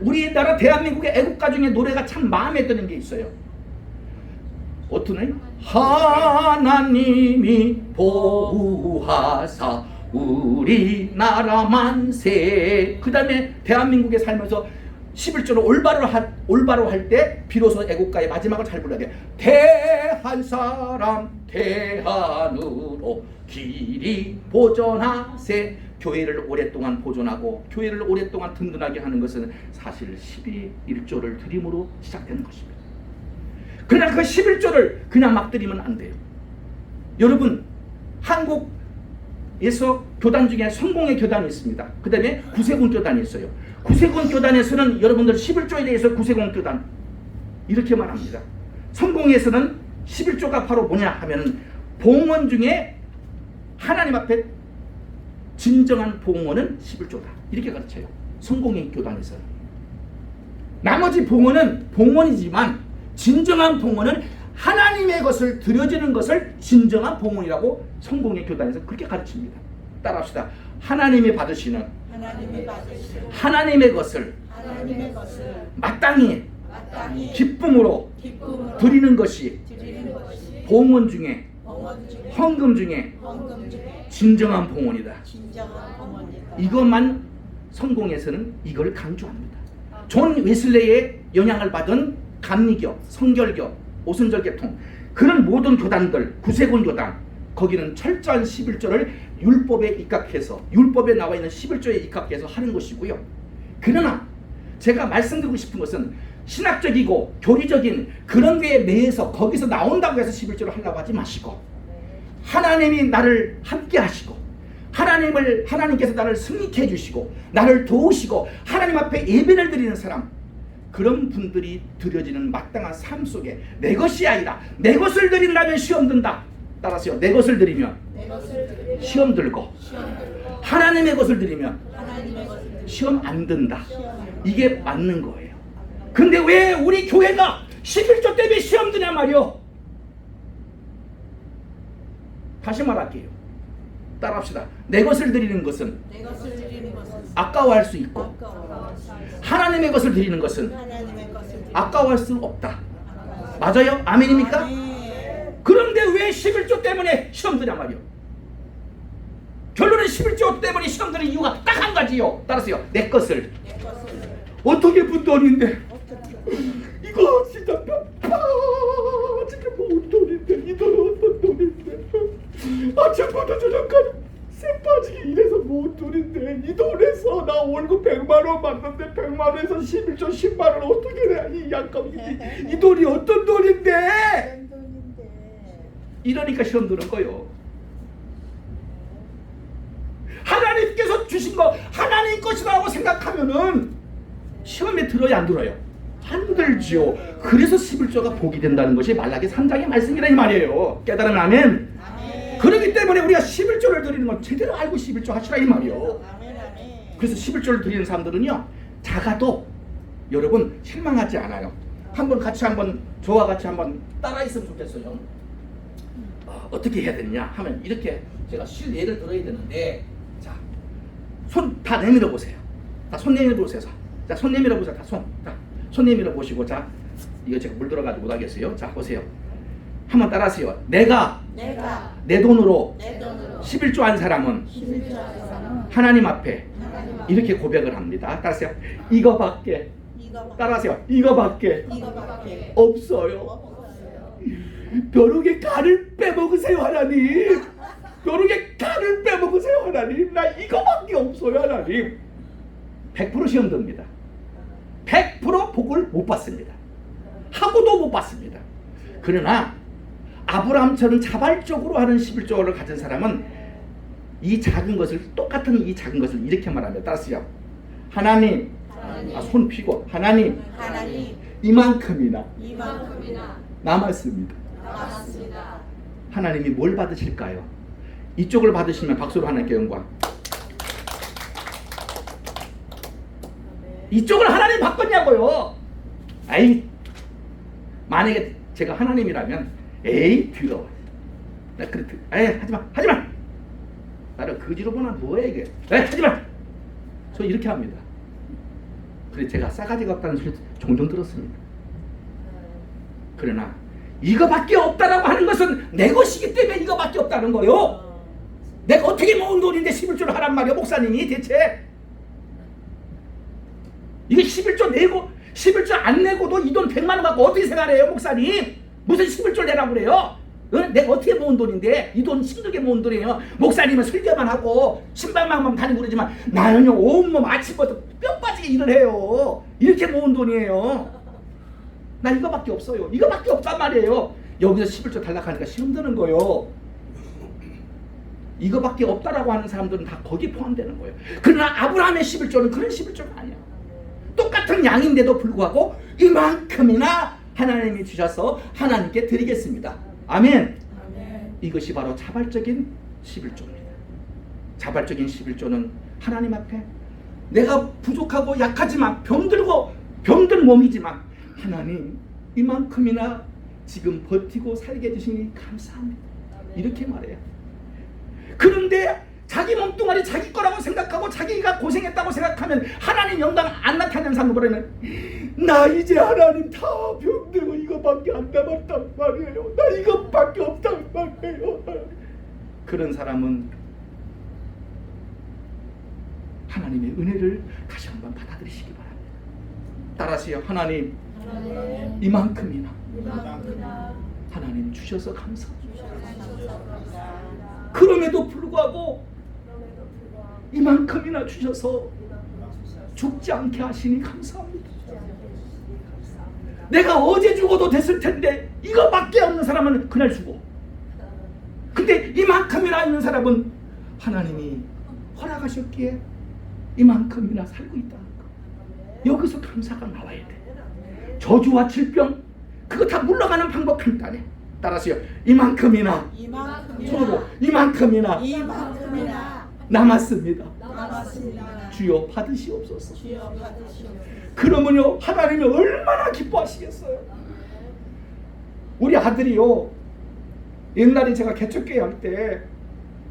우리나라 대한민국의 애국가 중에 노래가 참 마음에 드는 게 있어요. 어떤 애? 하나님이 보호하사 우리나라 만세. 그 다음에 대한민국에 살면서 11조를 올바로 할 때 비로소 애국가의 마지막을 잘 불러야 돼. 대한 사람 대한으로 길이 보존하세. 교회를 오랫동안 보존하고 교회를 오랫동안 든든하게 하는 것은 사실 11조를 드림으로 시작되는 것입니다. 그냥 그 11조를 그냥 막 드리면 안 돼요. 여러분, 한국에서 교단 중에 성공의 교단이 있습니다. 그 다음에 구세군 교단이 있어요. 구세군 교단에서는 여러분들 11조에 대해서 구세군 교단 이렇게 말합니다. 성공에서는 11조가 바로 뭐냐 하면 봉헌 중에 하나님 앞에 진정한 봉헌은 11조다. 이렇게 가르쳐요. 성공의 교단에서는. 나머지 봉헌은 봉헌이지만 진정한 봉헌은 하나님의 것을 드려지는 것을 진정한 봉헌이라고 성공의 교단에서 그렇게 가르칩니다. 따라합시다. 하나님이 받으시는 하나님의 것을 마땅히 기쁨으로 드리는 것이 봉헌 중에 헌금 중에 진정한 봉헌이다. 이것만 성공에서는 이걸 강조합니다. 존 웨슬레의 영향을 받은 감리교, 성결교, 오순절 계통 그런 모든 교단들, 구세군 교단 거기는 철저한 11조를 율법에 입각해서 율법에 나와 있는 11조에 입각해서 하는 것이고요. 그러나 제가 말씀드리고 싶은 것은 신학적이고 교리적인 그런 게 내에서 거기서 나온다고 해서 11조를 하려고 하지 마시고 하나님이 나를 함께 하시고 하나님께서 나를 승리케 해주시고 나를 도우시고 하나님 앞에 예배를 드리는 사람 그런 분들이 드려지는 마땅한 삶 속에 내 것이 아니라 내 것을 드린다면 시험 든다. 따라서요. 내 것을 드리면 시험 들고 하나님의 것을 드리면 시험 안 든다. 이게 맞는 거예요. 근데 왜 우리 교회가 11조 때문에 시험 드냐 말이요. 다시 말할게요. 따라합시다. 내 것을 드리는 것은 아까워할 수 있고 하나님의 것을 드리는 것은 아까워할 수 없다. 맞아요? 아멘입니까? 그런데 왜 11조 때문에 시험 드냐 말이요. 결론은 11조 때문에 시험 드는 이유가 딱 한 가지요. 따라서요. 내 것을 어떻게 분 돈인데 이거 진짜 진짜 뭔 돈인데 이 돈은 어떤 돈인데 아침부터 저녁까지 쇠 빠지게 일해서 뭔 돈인데 이 돈에서 나 월급 100만원 받는데 100만원에서 11조 10만원 어떻게 해. 이 약간 이 돈이 어떤 돈인데 이러니까 시험 드는 거요. 하나님께서 주신 거 하나님 것이라고 생각하면은 시험에 들어야 안 들어요? 안 들지요. 그래서 11조가 복이 된다는 것이 말라기 3장의 말씀이라 이 말이에요. 깨달으면 아멘. 그렇기 때문에 우리가 11조를 드리는 건 제대로 알고 11조 하시라 이 말이요. 그래서 11조를 드리는 사람들은요 작아도 여러분 실망하지 않아요. 저와 같이 한번 따라 있으면 좋겠어요. 어떻게 해야 되느냐 하면 이렇게 제가 예를 들어야 되는데 자, 손 다 내밀어 보세요. 다 손 내밀어 보세요. 자, 손 내밀어 보세요. 다 손 내밀어 보시고 자, 이거 제가 물 들어가지고 못하겠어요. 자, 보세요. 한번 따라하세요. 내가 내 돈으로 11조 한 사람은 하나님 앞에 이렇게 고백을 합니다. 따라하세요. 이거밖에 따라하세요. 이거밖에 없어요. 벼룩의 간을 빼먹으세요 하나님. 벼룩의 간을 빼먹으세요 하나님. 나 이거밖에 없어요 하나님. 100% 시험 듭니다. 100% 복을 못 받습니다. 하고도 못 받습니다. 그러나 아브라함처럼 자발적으로 하는 11조를 가진 사람은 이 작은 것을 똑같은 이 작은 것을 이렇게 말합니다. 따라서요. 하나님 손 펴고 하나님 이만큼이나 남았습니다. 하나님이 뭘 받으실까요? 이쪽을 받으시면 박수로 하나님께 영광. 이쪽을 하나님 바꿨냐고요. 에이, 만약에 제가 하나님이라면 에이 더러워. 나 그래, 에이 하지마. 나를 거지로 보나 뭐야 이게? 에이 하지마. 저 이렇게 합니다. 그래 제가 싸가지가 없다는 소리 종종 들었습니다. 그러나 이거밖에 없다라고 하는 것은 내 것이기 때문에 이거밖에 없다는 거요. 내가 어떻게 모은 돈인데 11조를 하란 말이야 목사님이 대체. 이거 11조 내고 11조 안 내고도 이 돈 100만 원 갖고 어떻게 생활해요, 목사님? 무슨 11조 내라고 그래요? 응? 내가 어떻게 모은 돈인데 이 돈 힘들게 모은 돈이에요. 목사님은 설교만 하고 신발만 다니고 그러지만 나는요 온몸 아침부터 뼈 빠지게 일을 해요. 이렇게 모은 돈이에요. 나 이거밖에 없어요. 이거밖에 없단 말이에요. 여기서 11조 달라고 힘드는 거예요. 이거밖에 없다라고 하는 사람들은 다 거기 포함되는 거예요. 그러나 아브라함의 11조는 그런 11조가 아니야. 똑같은 양인데도 불구하고 이만큼이나 하나님이 주셔서 하나님께 드리겠습니다. 아멘. 이것이 바로 자발적인 11조입니다. 자발적인 11조는 하나님 앞에 내가 부족하고 약하지만 병든 몸이지만 하나님 이만큼이나 지금 버티고 살게 해주시니 감사합니다. 이렇게 말해요. 그런데 자기 몸뚱아리 자기 거라고 생각하고 자기가 고생했다고 생각하면 하나님 영광 안 나타내는 사람은 뭐라면 나 이제 하나님 다 병들고 이거밖에 안 남았단 말이에요. 나 이것밖에 없단 말이에요. 그런 사람은 하나님의 은혜를 다시 한번 받아들이시기 바랍니다. 따라하세요. 하나님 이만큼이나 하나님 주셔서 감사합니다. 그럼에도 불구하고 이만큼이나 주셔서 죽지 않게 하시니 감사합니다. 내가 어제 죽어도 됐을 텐데 이거밖에 없는 사람은 그날 죽어. 근데 이만큼이나 있는 사람은 하나님이 허락하셨기에 이만큼이나 살고 있다. 여기서 감사가 나와야 돼. 저주와 질병 그거 다 물러가는 방법 간단해. 따라서요. 이만큼이나 손으로 이만큼이나 남았습니다. 주여 받으시옵소서. 그러면요 하나님이 얼마나 기뻐하시겠어요. 우리 아들이요 옛날에 제가 개척교회 할 때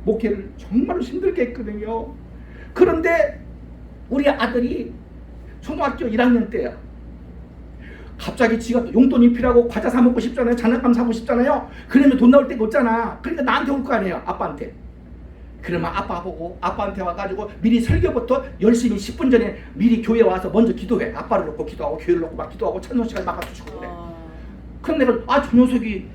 목회를 정말로 힘들게 했거든요. 그런데 우리 아들이 초등학교 1학년 때야. 갑자기 지가 용돈이 필요하고 과자 사 먹고 싶잖아요. 장난감 사고 싶잖아요. 그러면 돈 나올 데가 없잖아. 그러니까 나한테 올 거 아니에요. 아빠한테. 그러면 아빠 보고 아빠한테 와가지고 미리 설교부터 열심히 10분 전에 미리 교회 와서 먼저 기도해. 아빠를 놓고 기도하고 교회를 놓고 막 기도하고 찬송 시간 막 갖추고 그래. 그럼 내가 저 녀석이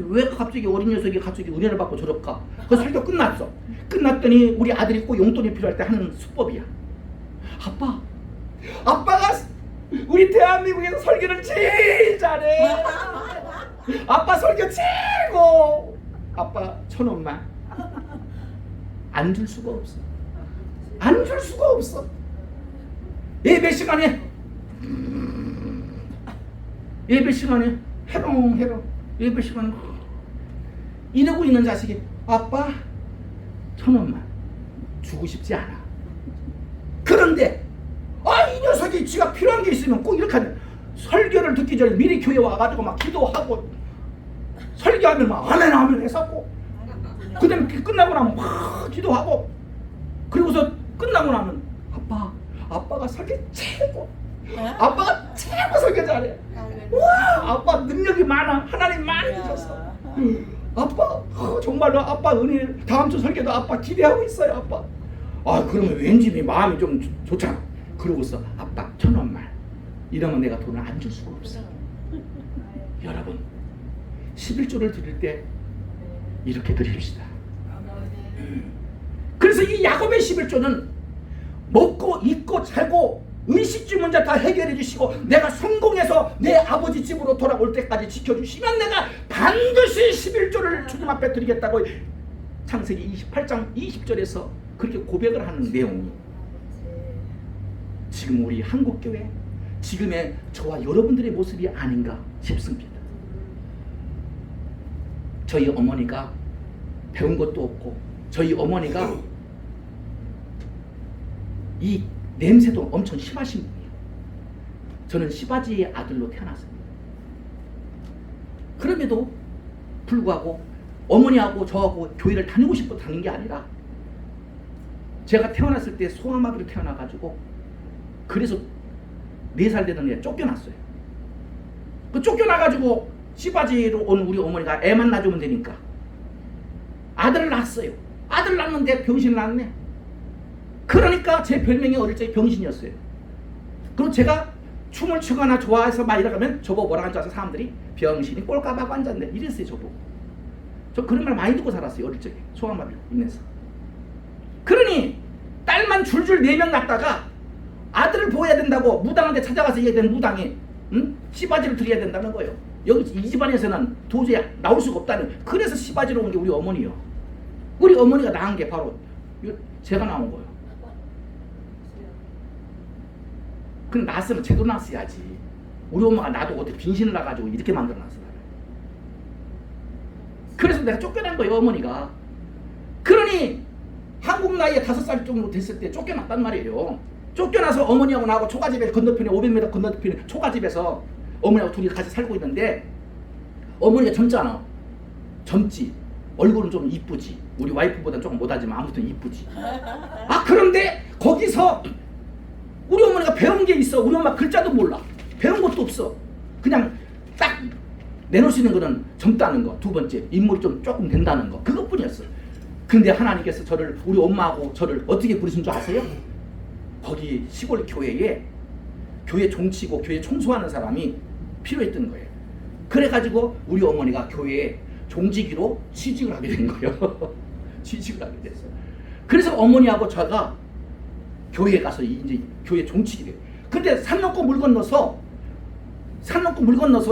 왜 갑자기 어린 녀석이 갑자기 은혜를 받고 저럴까? 그 설교 끝났어. 끝났더니 우리 아들이 꼭 용돈이 필요할 때 하는 수법이야. 아빠가 우리 대한민국에서 설교를 제일 잘해. 아빠 설교 최고. 아빠 1,000원만 안 줄 수가 없어. 안 줄 수가 없어. 예배 시간에 해롱 예배 시간에 이러고 있는 자식이 아빠 1,000원만 주고 싶지 않아. 그런데 이 녀석이 지가 필요한 게 있으면 꼭 이렇게 하네. 설교를 듣기 전에 미리 교회 와가지고 막 기도하고 설교하면 막 아멘 했었고 그 다음에 끝나고 나면 막 기도하고 그리고서 끝나고 나면 아빠가 설교 최고. 아빠가 최고 설교 잘해. 와 아빠 능력이 많아. 하나님 많이 주셨어. 아빠 정말로 아빠 은혜 다음 주 설교도 아빠 기대하고 있어요. 아빠. 그러면 왠지 마음이 좀 좋잖아. 그러고서 아빠 1,000원만 이러면 내가 돈을 안 줄 수가 없어. 여러분 11조를 드릴 때 이렇게 드립시다. 그래서 이 야곱의 11조는 먹고 입고 살고 의식주 문제 다 해결해 주시고 내가 성공해서 내 아버지 집으로 돌아올 때까지 지켜주시면 내가 반드시 11조를 주님 앞에 드리겠다고 창세기 28장 20절에서 그렇게 고백을 하는 내용이 지금 우리 한국교회 지금의 저와 여러분들의 모습이 아닌가 싶습니다. 저희 어머니가 배운 것도 없고 저희 어머니가 이 냄새도 엄청 심하신 분이에요. 저는 시바지의 아들로 태어났습니다. 그럼에도 불구하고 어머니하고 저하고 교회를 다니고 싶어 다닌 게 아니라 제가 태어났을 때 소아마비로 태어나가지고 그래서 4살 되던 애 쫓겨났어요. 그 쫓겨나가지고 시바지로 온 우리 어머니가 애만 낳아주면 되니까 아들을 낳았어요. 아들 낳는데 병신을 낳았네. 그러니까 제 별명이 어릴 적에 병신이었어요. 그럼 제가 춤을 추거나 좋아해서 막 이러면 저보고 뭐라 하는 줄 아세요? 사람들이 병신이 꼴까봐 앉았네 이랬어요. 저보고. 저 그런 말 많이 듣고 살았어요. 어릴 적에 소아마비 있면서. 그러니 딸만 줄줄 4명 낳다가 아들을 보호해야 된다고 무당한테 찾아가서 얘기해야 되는 무당이 씨바지를 드려야 된다는 거예요. 여기 이 집안에서는 도저히 나올 수가 없다는. 그래서 씨바지로 온 게 우리 어머니요. 우리 어머니가 낳은 게 바로 제가 나온 거예요. 그럼 낳았으면 제대로 낳았어야지. 우리 엄마가 나도 어떻게 빈신을 나가지고 이렇게 만들어놨어. 그래서 내가 쫓겨난 거예요. 어머니가. 그러니 한국 나이에 5살 정도 됐을 때 쫓겨났단 말이에요. 쫓겨나서 어머니하고 나하고 초가집에 건너편에 500m 건너편에 초가집에서 어머니하고 둘이 같이 살고 있는데 어머니가 젊잖아. 젊지. 얼굴은 좀 이쁘지. 우리 와이프보다 조금 못하지만 아무튼 이쁘지. 아 그런데 거기서 우리 어머니가 배운 게 있어. 우리 엄마 글자도 몰라. 배운 것도 없어. 그냥 딱 내놓을 수 있는 거는 젊다는 거. 두 번째 인물이 좀 조금 된다는 거. 그것뿐이었어. 근데 하나님께서 저를 우리 엄마하고 저를 어떻게 부르신 줄 아세요? 거기 시골 교회에 교회 종치고 교회 청소하는 사람이 필요했던 거예요. 그래가지고 우리 어머니가 교회에 종직이로 취직을 하게 된 거예요. 취직을 하게 됐어요. 그래서 어머니하고 제가 교회에 가서 이제 교회 종치게 돼요. 근데 산 넘고 물 건너서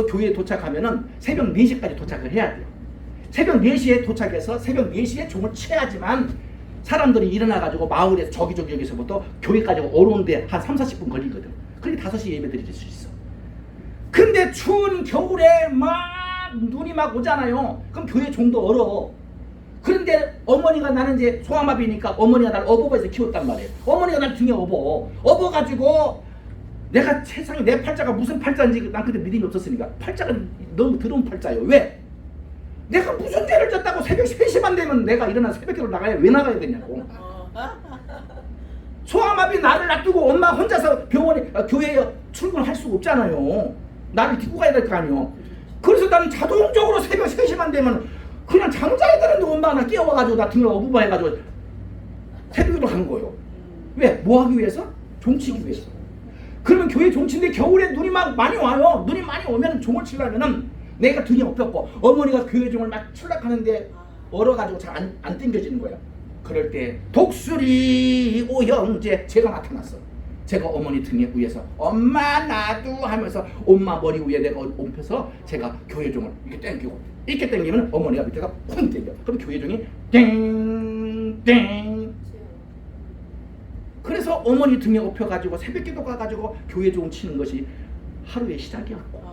교회에 도착하면은 새벽 4시까지 도착을 해야 돼요. 새벽 4시에 도착해서 새벽 4시에 종을 쳐야지만 사람들이 일어나가지고 마을에서 저기서부터 교회까지 오는데 한 3-40분 걸리거든. 그러니까 5시에 예배 드릴 수 있어. 근데 추운 겨울에 막 눈이 막 오잖아요. 그럼 교회 종도 얼어. 그런데 어머니가 나는 이제 소아마비니까 어머니가 날 업어봐서 키웠단 말이에요. 어머니가 날 등에 업어가지고 내가 세상에 내 팔자가 무슨 팔자인지 난 그때 믿음이 없었으니까 팔자가 너무 더러운 팔자예요. 왜? 내가 무슨 죄를 졌다고 새벽 3시만 되면 내가 일어나서 새벽기로 나가야 왜 나가야 되냐고. 소아마비 나를 놔두고 엄마 혼자서 병원에 교회에 출근할 수가 없잖아요. 나를 딛고 가야 될 거 아니에요. 그래서 나는 자동적으로 새벽 3시만 되면 그냥 잠자야 되는데 엄마가 나 깨워가지고 나 등을 어부바 해가지고 새벽기로 가는 거예요. 왜? 뭐 하기 위해서? 종치기 위해서. 그러면 교회 종치인데 겨울에 눈이 막 많이 와요. 눈이 많이 오면 종을 치려면은 내가 등이 업혔고 어머니가 교회 종을 막 출락하는데 얼어가지고 잘 안 땡겨지는 거예요. 그럴 때 독수리 오형제 제가 나타났어. 제가 어머니 등에 위에서 엄마 나도 하면서 엄마 머리 위에 내가 옮혀서 제가 교회 종을 이렇게 땡기고 이렇게 땡기면 어머니가 밑에가 쿵 땡겨. 그럼 교회 종이 땡땡. 그래서 어머니 등에 업혀가지고 새벽기도 가가지고 교회 종 치는 것이 하루의 시작이었고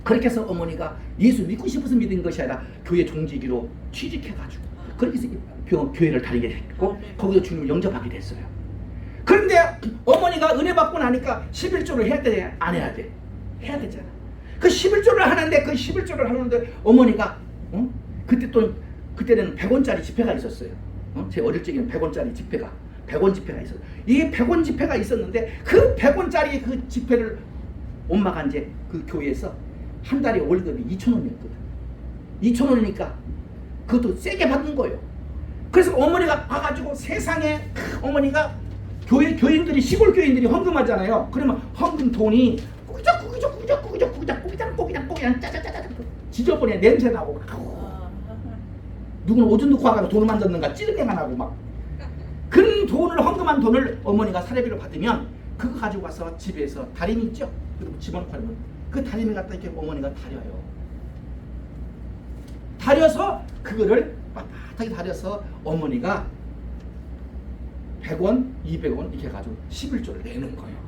그렇게 해서 어머니가 예수 믿고 싶어서 믿은 것이 아니라 교회 종지기로 취직해가지고 그렇게 해서 교회를 다니게 됐고 거기서 주님을 영접하게 됐어요. 그런데 어머니가 은혜 받고 나니까 11조를 해야 돼? 안 해야 돼? 해야 되잖아. 그 11조를 하는데 어머니가 그때는 100원짜리 지폐가 있었어요. 제 어릴 적에는 100원짜리 지폐가 100원 지폐가 있었어요. 이 100원 지폐가 있었는데 그 100원짜리 그 지폐를 엄마가 이제 그 교회에서 한 달에 월급이 2,000원이었거든. 2,000원이니까 그것도 세게 받는 거예요. 그래서 어머니가 와가지고 세상에 어머니가 교인들이 시골 교인들이 헌금하잖아요. 그러면 헌금 돈이 꾸기장 짜자자자 지저분해 냄새 나고 누구는 오줌 넣고 와가지고 돈을 만졌는가 찌르게가 나고 막 그런 돈을 헌금한 돈을 어머니가 사례비로 받으면 그거 가지고 가서 집에서 다리미 있죠? 그리고 집어넣고 하면 그 다리미 갖다 이렇게 어머니가 다려요. 다려서 그거를 빳빳하게 다려서 어머니가 100원, 200원 이렇게 해가지고 11조를 내는 거예요.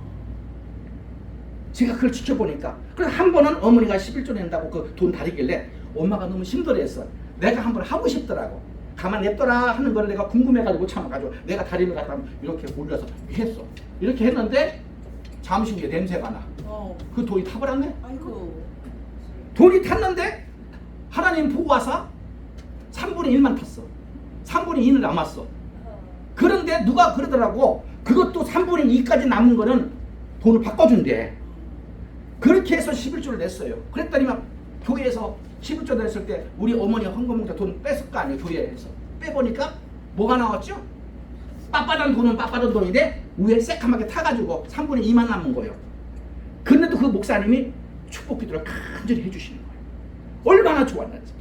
제가 그걸 지켜보니까 그래서 한 번은 어머니가 11조 낸다고 그 돈 다리길래 엄마가 너무 힘들어했어. 내가 한번 하고 싶더라고. 가만 냅둬라 하는 걸 내가 궁금해가지고 못 참아가지고 내가 다리를 갖다 이렇게 올려서 했어. 이렇게 했는데 잠시 후에 냄새가 나. 그 돈이 타버렸네. 아이고. 돈이 탔는데 하나님 보고 와서 3분의 1만 탔어. 3분의 2는 남았어. 그런데 누가 그러더라고. 그것도 3분의 2까지 남은 거는 돈을 바꿔준대. 그렇게 해서 11조를 냈어요. 그랬더니만 교회에서 11조 냈을 때 우리 어머니 헌금봉투 돈 뺐을 거 아니에요. 교회에서 빼보니까 뭐가 나왔죠? 빳빳한 돈은 빳빳한 돈인데 위에 새까맣게 타가지고 3분의 2만 남은 거예요. 그런데도 그 목사님이 축복 기도를 간절히 해주시는 거예요. 얼마나 좋았는지.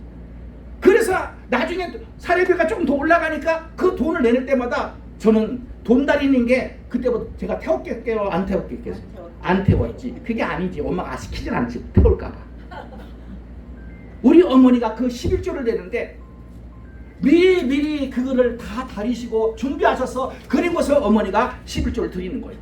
그래서 나중에 사례비가 조금 더 올라가니까 그 돈을 내는 때마다 저는 돈 달리는 게 그때부터 제가 태웠겠게요, 안 태웠겠게요? 안 태웠지. 그게 아니지. 엄마가 시키진 않지. 태울까봐. 우리 어머니가 그 11조를 내는데 미리 그거를 다 다리시고 준비하셔서 그리고서 어머니가 11조를 드리는 거예요.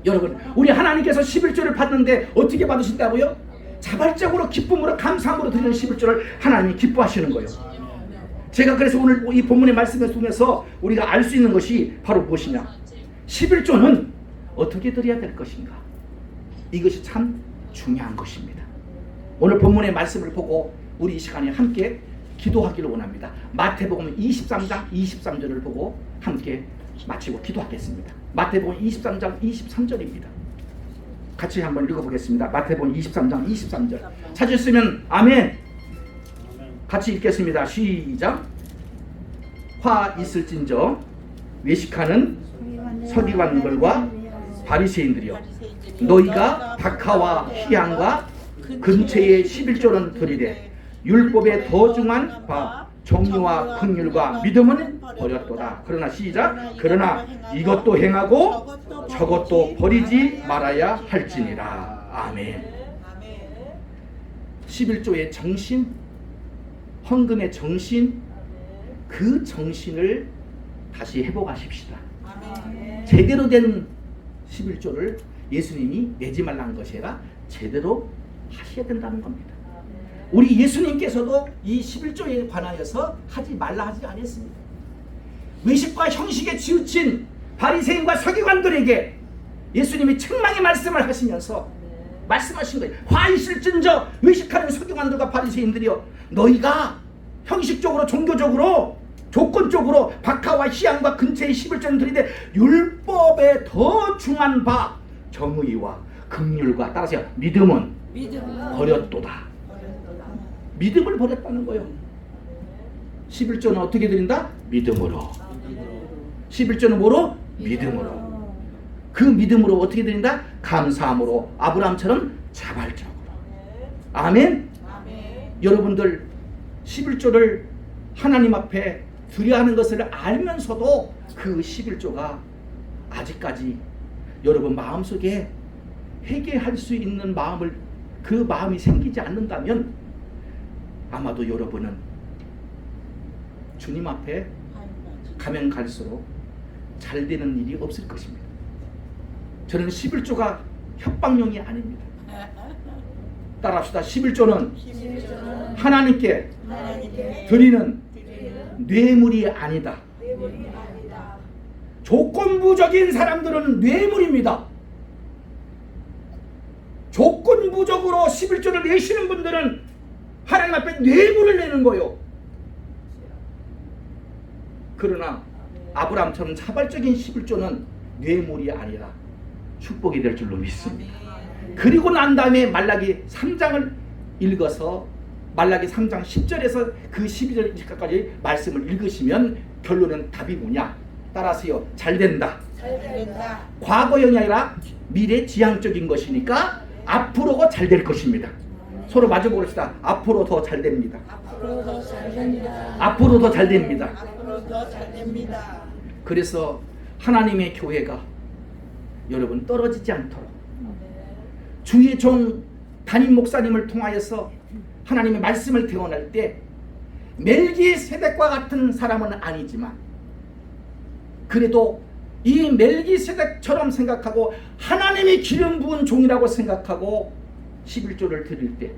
여러분, 우리 하나님께서 11조를 받는데 어떻게 받으신다고요? 자발적으로 기쁨으로 감사함으로 드리는 11조를 하나님이 기뻐하시는 거예요. 제가 그래서 오늘 이 본문의 말씀을 통해서 우리가 알 수 있는 것이 바로 무엇이냐, 11조는 어떻게 드려야 될 것인가, 이것이 참 중요한 것입니다. 오늘 본문의 말씀을 보고 우리 이 시간에 함께 기도하기를 원합니다. 마태복음 23장 23절을 보고 함께 마치고 기도하겠습니다. 마태복음 23장 23절입니다. 같이 한번 읽어보겠습니다. 마태복음 23장 23절 찾으시면 아멘. 같이 읽겠습니다. 시작. 화 있을진저 외식하는 서기관들과 바리새인들이여, 너희가 박하와 희향과 근처의 11조는 드리되 율법에 더 중한 바 정의와 긍휼과 믿음은 버렸도다. 그러나 시작. 그러나 이것도 행하고 저것도 버리지 말아야 할지니라. 아멘. 11조의 정신, 헌금의 정신, 그 정신을 다시 회복하십시다. 제대로 된 11조를 예수님이 내지 말라는 것이 아니라 제대로 하셔야 된다는 겁니다. 우리 예수님께서도 이 11조에 관하여서 하지 말라 하지 않았습니다. 외식과 형식에 치우친 바리새인과 서기관들에게 예수님이 책망의 말씀을 하시면서 말씀하신 거예요. 화 있을진저 외식하는 서기관들과 바리새인들이여, 너희가 형식적으로 종교적으로 조건적으로 박하와 희향과 근처의 11조는 드리되 율법에 더 중한 바 정의와 긍휼과 따라서 믿음은 버렸도다. 믿음을 버렸다는 거예요. 11조는 어떻게 드린다? 믿음으로. 11조는 뭐로? 믿음으로. 그 믿음으로 어떻게 드린다? 감사함으로. 아브라함처럼 자발적으로. 아멘? 여러분들 11조를 하나님 앞에 드려야 하는 것을 알면서도 그 11조가 아직까지 여러분 마음속에 회개할 수 있는 마음을, 그 마음이 생기지 않는다면 아마도 여러분은 주님 앞에 가면 갈수록 잘 되는 일이 없을 것입니다. 저는 11조가 협박용이 아닙니다. 따라합시다. 11조는 하나님께 드리는 뇌물이 아니다. 조건부적인 사람들은 뇌물입니다. 조건부적으로 11조를 내시는 분들은 하나님 앞에 뇌물을 내는 거요. 그러나 아브라함처럼 자발적인 11조는 뇌물이 아니라 축복이 될 줄로 믿습니다. 그리고 난 다음에 말라기 3장을 읽어서 말라기 3장 10절에서 그 12절까지 말씀을 읽으시면 결론은 답이 뭐냐? 따라서요. 잘 된다. 과거형이 아니라 미래 지향적인 것이니까 앞으로 잘 될 것입니다. 서로 마주 보시다. 앞으로 더 잘 됩니다. 앞으로 더 잘 됩니다. 앞으로 더 잘 됩니다. 앞으로 더 잘 됩니다. 그래서 하나님의 교회가 여러분 떨어지지 않도록 주의 종 담임 목사님을 통하여서 하나님의 말씀을 대원할 때 멜기세덱과 같은 사람은 아니지만 그래도 이 멜기세덱처럼 생각하고 하나님이 기름 부은 종이라고 생각하고 11조를 드릴 때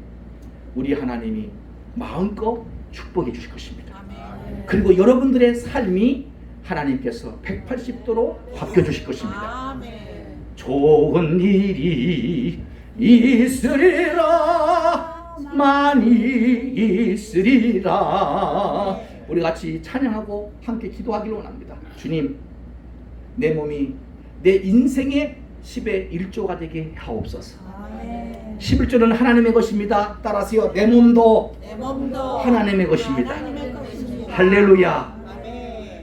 우리 하나님이 마음껏 축복해 주실 것입니다. 아멘. 그리고 여러분들의 삶이 하나님께서 180도로 바뀌어 주실 것입니다. 아멘. 좋은 일이 있으리라, 많이 있으리라. 우리 같이 찬양하고 함께 기도하기를 원합니다. 주님, 내 몸이 내 인생의 10의 1조가 되게 하옵소서. 11조는 하나님의 것입니다. 따라서요, 내 몸도 하나님의 것입니다. 할렐루야.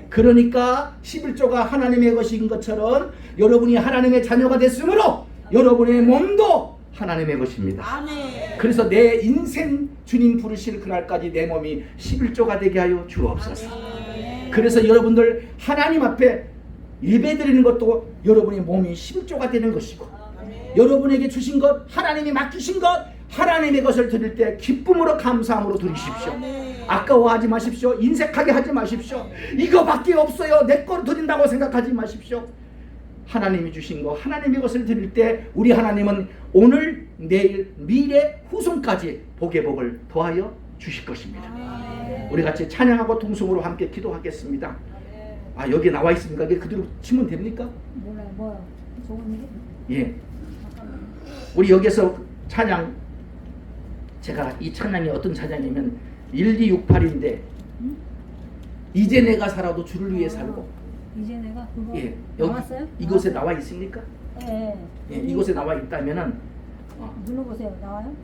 그러니까 11조가 하나님의 것인 것처럼 여러분이 하나님의 자녀가 됐으므로 여러분의 몸도 하나님의 것입니다. 아멘. 그래서 내 인생 주님 부르실 그날까지 내 몸이 11조가 되게 하여 주옵소서. 그래서 여러분들 하나님 앞에 예배드리는 것도 여러분의 몸이 11조가 되는 것이고, 여러분에게 주신 것, 하나님이 맡기신 것, 하나님의 것을 드릴 때 기쁨으로 감사함으로 드리십시오. 아까워하지 마십시오. 인색하게 하지 마십시오. 이거밖에 없어요, 내 거로 드린다고 생각하지 마십시오. 하나님이 주신 거, 하나님의 것을 드릴 때 우리 하나님은 오늘, 내일, 미래, 후손까지 복의 복을 더하여 주실 것입니다. 우리 같이 찬양하고 통성으로 함께 기도하겠습니다. 아, 여기 나와 있습니까? 이게 그대로 치면 됩니까? 몰라요. 뭐요? 좋은 일? 예. 우리 여기서 찬양, 제가 이 찬양이 어떤 찬양이면 1268인데 이제 내가 살아도 주를 위해 살고. 이제 내가 그거 예, 여기 나왔어요? 이곳에 나와 있습니까? 예. 예, 이곳에 나와 있다면은 눌러보세요. 나와요?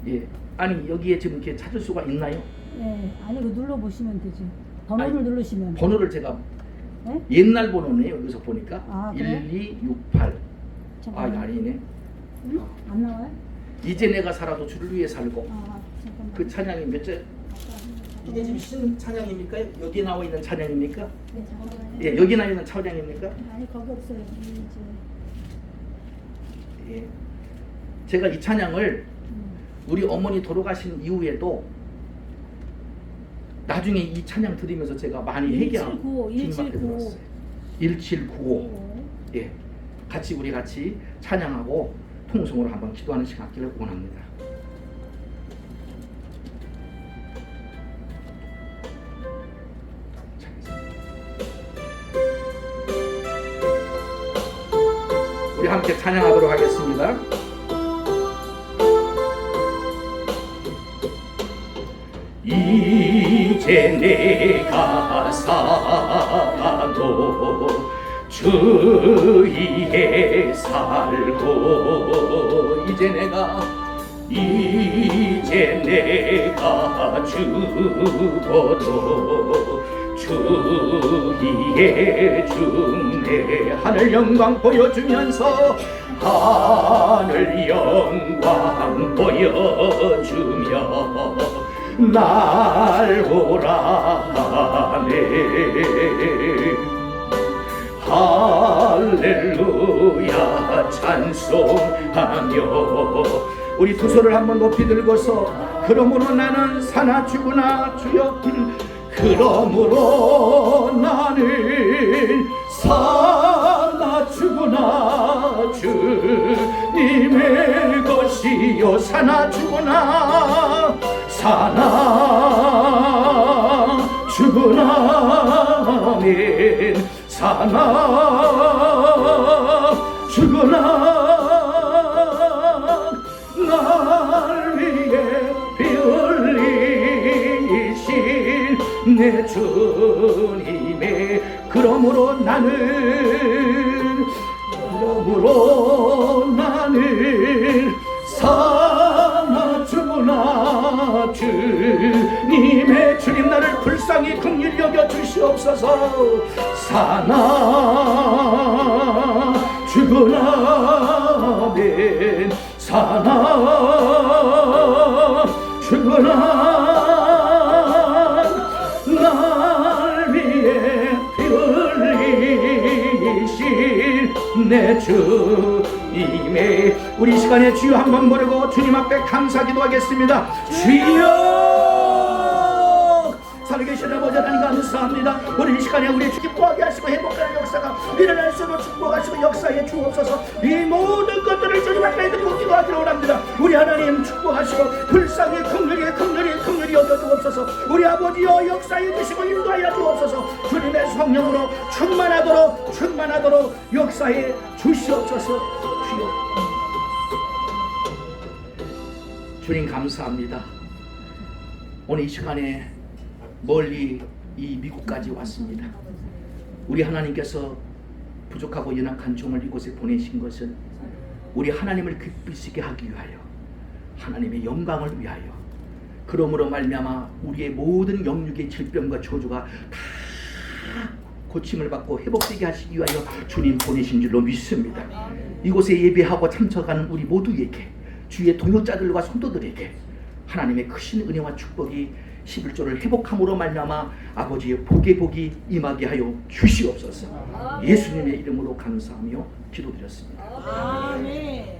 예, 아니 여기에 지금 이렇게 찾을 수가 있나요? 예. 아니 그 눌러보시면 되지. 번호를 아니, 누르시면. 번호를 제가 예? 옛날 번호네요. 여기서 보니까 아, 그래요? 1268. 아, 잠깐만요. 아니네. 응? 안 나와요? 이제 내가 살아도 주를 위해 살고. 아, 잠깐만. 그 찬양이 몇 절? 이게 지금 신 찬양입니까? 여기에 나와 있는 찬양입니까? 네, 잠깐만요. 예, 여기 나와 있는 찬양입니까? 아니 거기 없어요. 이제 예. 제가 이 찬양을 우리 어머니 돌아가신 이후에도 나중에 이 찬양 들으면서 제가 많이 회개하고 1795. 1795. 예, 같이 우리 같이 찬양하고 통성으로 한번 기도하는 시간 갖기를 원합니다. 우리 함께 찬양하도록 하겠습니다. 이제 내가 살아도 주위에 살고, 이제 내가 죽어도 주위에 죽네. 하늘 영광 보여주면서 하늘 영광 보여주며 날 오라네. 할렐루야 찬송하며 우리 두 손을 한번 높이 들고서 그러므로 나는 사나 죽으나 주여, 그러므로 나는 사나 죽으나 주님의 것이요, 사나 죽으나 사나 죽으나 아멘. 사나 죽으나 날 위해 피 흘리신 내 주님의, 그러므로 나는 사나 죽으나 주님의, 주님 나를 불쌍히 긍휼히 여겨 주시옵소서. 사나 죽으나 아멘. 사나 죽으나 날 위해 피 흘리신 내 주님의, 우리 시간에 주여 한번 부르고 주님 앞에 감사 기도하겠습니다. 주여, 살아계신 아버지 하나님 감사합니다. 우리 이 시간에 우리 주 기뻐하게 하시고 행복한 역사가 일어날 수 있도록 축복하시고 역사에 주옵소서. 이 모든 것들을 주님 앞에 드리고 기도하기를 원합니다. 우리 하나님 축복하시고 불쌍히 긍휼히 여겨 주옵소서. 우리 아버지여 역사에 주시고 인도하여 주옵소서. 주님의 성령으로 충만하도록 역사에 주시옵소서. 주여, 주님 감사합니다. 오늘 이 시간에 멀리 이 미국까지 왔습니다. 우리 하나님께서 부족하고 연약한 종을 이곳에 보내신 것은 우리 하나님을 기쁘시게 하기 위하여, 하나님의 영광을 위하여, 그러므로 말미암아 우리의 모든 영육의 질병과 저주가 다 고침을 받고 회복되게 하시기 위하여 주님 보내신 줄로 믿습니다. 이곳에 예배하고 참석하는 우리 모두에게, 주의 동역자들과 성도들에게 하나님의 크신 은혜와 축복이 11조를 회복함으로 말미암아 아버지의 복이 임하게 하여 주시옵소서. 예수님의 이름으로 감사하며 기도드렸습니다. 아멘.